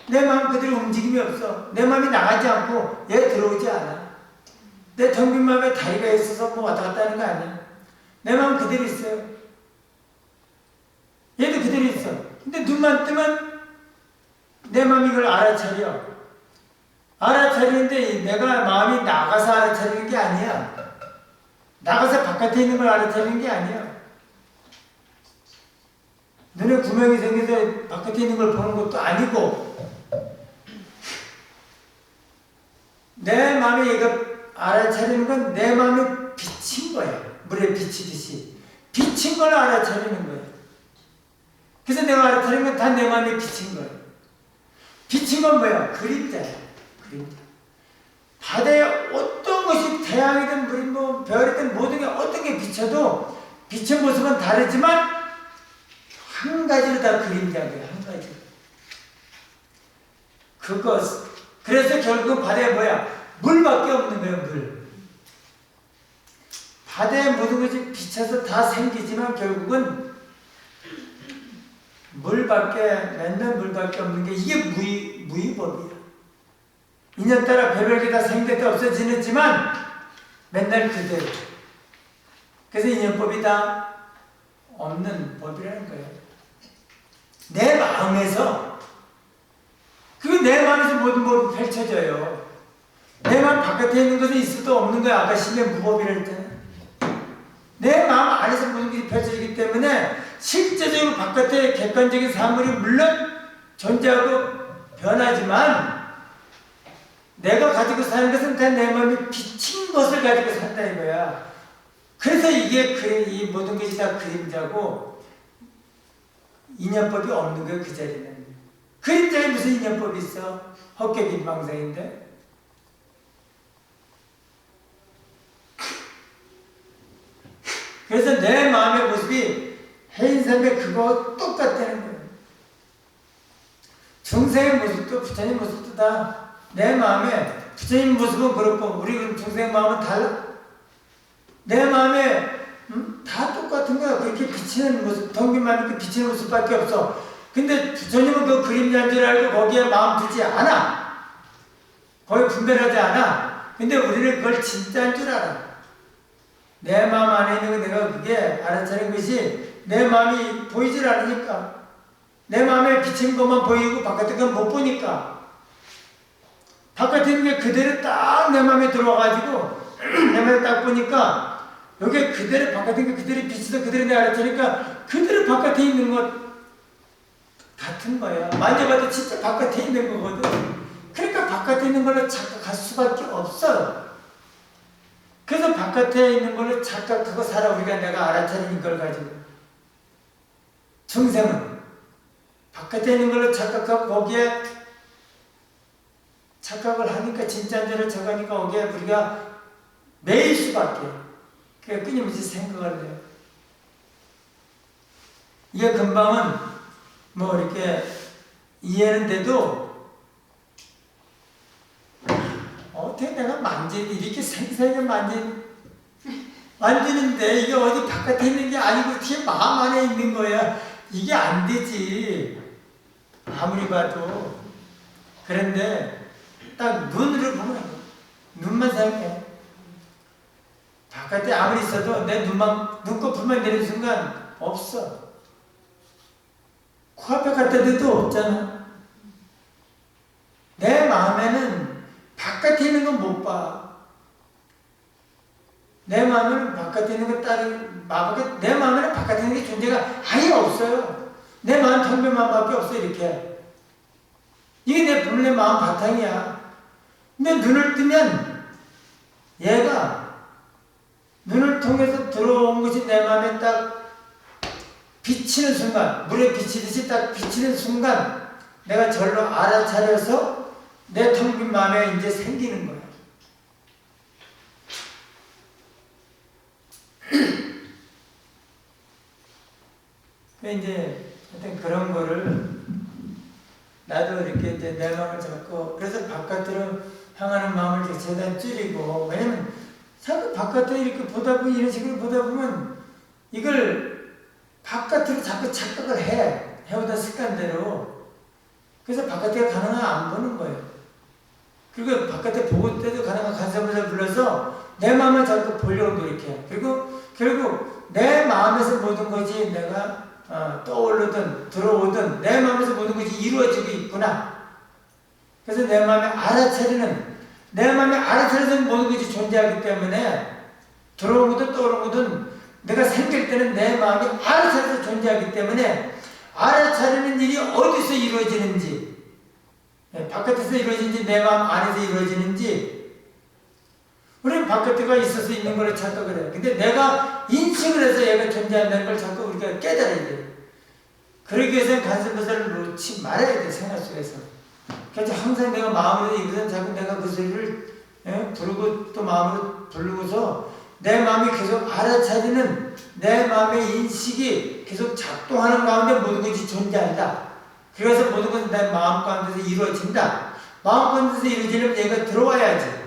내 마음 그대로 움직임이 없어. 내 마음이 나가지 않고 얘 들어오지 않아. 내 텅빈 마음에 다리가 있어서 뭐 왔다 갔다 하는 거 아니야. 내 마음 그대로 있어요. 얘도 그대로 있어. 근데 눈만 뜨면 내 마음이 이걸 알아차려. 알아차리는데 내가 마음이 나가서 알아차리는 게 아니야. 나가서 바깥에 있는 걸 알아차리는 게 아니야. 눈에 구멍이 생겨서 바깥에 있는 걸 보는 것도 아니고, 내 마음에 얘가 알아차리는 건 내 마음에 비친 거야. 물에 비치듯이 비친 걸 알아차리는 거야. 그래서 내가 알아차리는 건 다 내 마음에 비친 거야. 비친 건 뭐야? 그림자야. 그림자. 바다에 어떤 것이 태양이든 물이 뭐 별이든 모든 게 어떤 게 비쳐도 빛의 모습은 다르지만 한 가지로 다 그림자인 거예요. 한 가지. 그것. 그래서 결국 바다에 뭐야? 물밖에 없는 거예요. 물. 바다에 모든 것이 비쳐서 다 생기지만 결국은 맨날 물밖에 없는 게 이게 무위법이야. 인연따라 별별게 다 생겼다 없어지는지만 맨날 그대로. 그래서 인연법이 다 없는 법이라는 거예요. 내 마음에서, 그리고 내 마음에서 모든 법이 펼쳐져요. 내 마음 바깥에 있는 것은 있을 수도 없는 거야. 아까 신의 무법이라 했잖아요. 내 마음 안에서 모든 것이 펼쳐지기 때문에 실제적으로 바깥에 객관적인 사물이 물론 존재하고 변하지만 내가 가지고 사는 것은 다 내 마음이 비친 것을 가지고 산다 이거야. 그래서 이게 이 모든 것이 다 그림자고 인연법이 없는 거예요. 그 자리는. 그림자에 무슨 인연법이 있어? 헛개빈망상인데. 그래서 내 마음의 모습이 해인삼의 그거 똑같다는 거예요. 중생의 모습도 부처님 모습도 다 내 마음에, 부처님 모습은 그렇고 우리 중생의 마음은 달라. 내 마음에 다 똑같은 거야. 그렇게 비치는 모습, 텅빈 그 비치는 모습밖에 없어. 근데 부처님은 그 그림자인 줄 알고 거기에 마음 두지 않아. 거기 분별하지 않아. 근데 우리는 그걸 진짜인 줄 알아. 내 마음 안에 있는 거 내가 그게 알아차린 것이 내 마음이 보이질 않으니까. 내 마음에 비친 것만 보이고 바깥에 건 못 보니까. 바깥에 있는 게 그대로 딱 내 마음에 들어와가지고 내 마음에 딱 보니까 여기 그대로 바깥에 있는 게 그대로 비치서 그대로 내가 알아차니까 그대로 바깥에 있는 것 같은 거야. 만져봐도 진짜 바깥에 있는 거거든. 그러니까 바깥에 있는 걸로 착각할 수밖에 없어. 그래서 바깥에 있는 걸로 착각하고 살아. 우리가 내가 알아차린 걸 가지고. 중생은 바깥에 있는 걸로 착각하고 거기에 착각을 하니까 진짜인 줄을 착각하니까 거기에 우리가 매일 수밖에. 그게 끊임없이 생각을 해요. 이게 금방은 뭐 이렇게 이해는 돼도 어떻게 내가 이렇게 생생하게 만지는데 이게 어디 바깥에 있는 게 아니고 어떻게 마음 안에 있는 거야. 이게 안 되지. 아무리 봐도. 그런데 딱 눈으로 보면 눈만 생각해. 바깥에 아무리 있어도 내 눈꺼풀만 내리는 순간 없어. 코앞에 갖다 대도 없잖아. 내 마음에는 바깥에 있는 건 못 봐. 내 마음에는 바깥에 있는 거 내 마음에는 바깥에 있는 게 존재가 아예 없어요. 내 마음 텅 빈 마음밖에 없어. 이렇게. 이게 내 본래 마음 바탕이야. 근데 눈을 뜨면 얘가 눈을 통해서 들어온 것이 내 마음에 딱 비치는 순간, 물에 비치듯이 딱 비치는 순간 내가 절로 알아차려서 내 텅 빈 마음에 이제 생기는 거야. 이제 하여튼 그런 거를 나도 이렇게 이제 내 마음을 잡고, 그래서 바깥으로 향하는 마음을 이렇게 최대한 줄이고, 왜냐면 자꾸 바깥에 이렇게 보다 보면, 이런 식으로 보다 보면 이걸 바깥으로 자꾸 착각을 해오던 습관대로. 그래서 바깥에 가능한 안 보는 거예요. 그리고 바깥에 보고 때도 가능한 간섭을 불러서 내 마음을 자꾸 보려고 노력해. 그리고 결국 내 마음에서 모든 것이 내가 떠오르든 들어오든 내 마음에서 모든 것이 이루어지고 있구나. 그래서 내 마음에 알아차리는, 내 마음에 알아차려서 모든 것이 존재하기 때문에 들어오든 떠오르든 내가 생길 때는 내 마음이 알아차려서 존재하기 때문에 알아차리는 일이 어디서 이루어지는지, 바깥에서 이루어지는지 내 마음 안에서 이루어지는지, 우리는 바깥에가 있어서 있는 걸 착각을 해요. 근데 내가 인식을 해서 얘가 존재한다는 걸 자꾸 우리가 깨달아야 돼요. 그러기 위해서는 간섭부사를 놓지 말아야 돼, 생활 속에서. 그래서 항상 내가 마음으로 이거는 자꾸 내가 그 소리를 부르고 또 마음으로 부르고서 내 마음이 계속 알아차리는 내 마음의 인식이 계속 작동하는 가운데 모든 것이 존재한다. 그래서 모든 것은 내 마음 가운데서 이루어진다. 마음 가운데서 이루어지려면 얘가 들어와야지.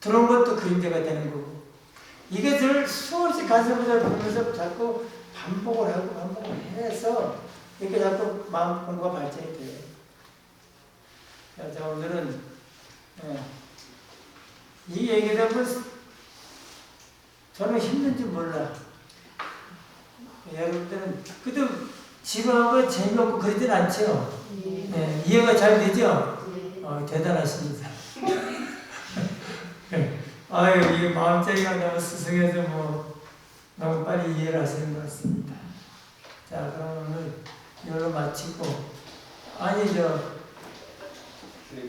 들어온 것도 그림자가 되는 거고. 이것을 수없이 가슴을 보면서 자꾸 반복을 하고 반복을 해서 이렇게 자꾸 마음 공부가 발전이 돼요. 자, 오늘은 이 얘기를 하면 저는 힘든지 몰라. 여러분들은 그래도 지루하고 재미없고 그러진 않죠? 네, 이해가 잘 되죠? 대단하십니다. 아유, 이 마음자리가 너무 스승해서 너무 빨리 이해를 하시는 것 같습니다. 자, 그럼 오늘 이걸로 마치고,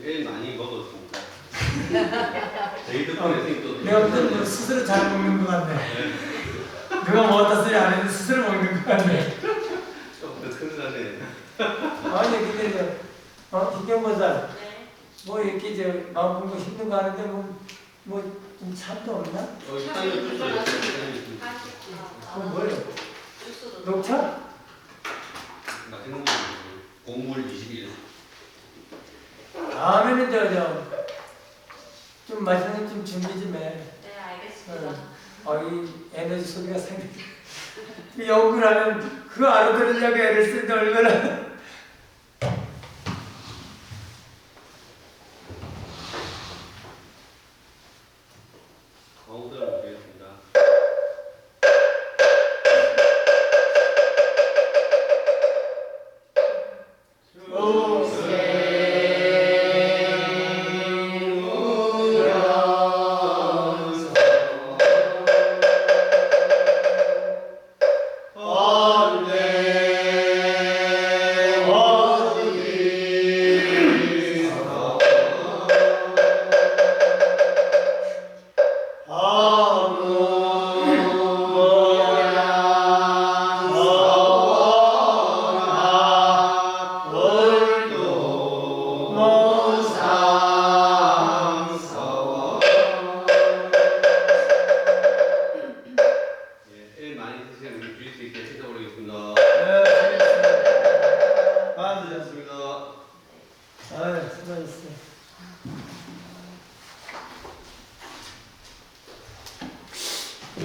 꽤 많이 먹었습니다. 저희 덕분에 선생님 또 내가 또 스스로 잘 먹는 것 같네. 누가 먹었다 소리 안 했는데 스스로 먹는 것 같네. 조금 더 큰사네. 근데 기경보살, 네. 이렇게 마음 공부 힘든 거 하는데 좀 참도 없나? 일단은 그건 뭐예요? 주스도 녹차? 맛있는 거 곡물 21. 다음에는 좀 맛있는 거 좀 준비 좀 해. 네, 알겠습니다. 이 에너지 소비가 상당히 연구를 하면 그거 알아들으려고 애를 쓰는데 얼마나 가운데로 보겠습니다.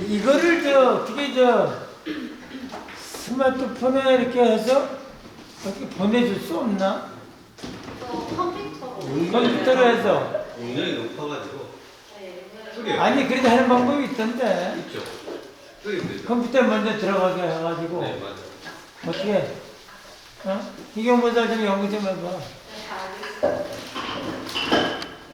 이거를 스마트폰에 이렇게 해서 어떻게 보내줄 수 없나? 컴퓨터로 해서. 용량이 높아가지고. 네, 아니 그래도 하는 방법이 있던데. 있죠. 되죠. 컴퓨터에 먼저 들어가게 해가지고 네, 맞아요. 어떻게? 기경보살 좀 연구 좀 해봐. 네, 알겠습니다.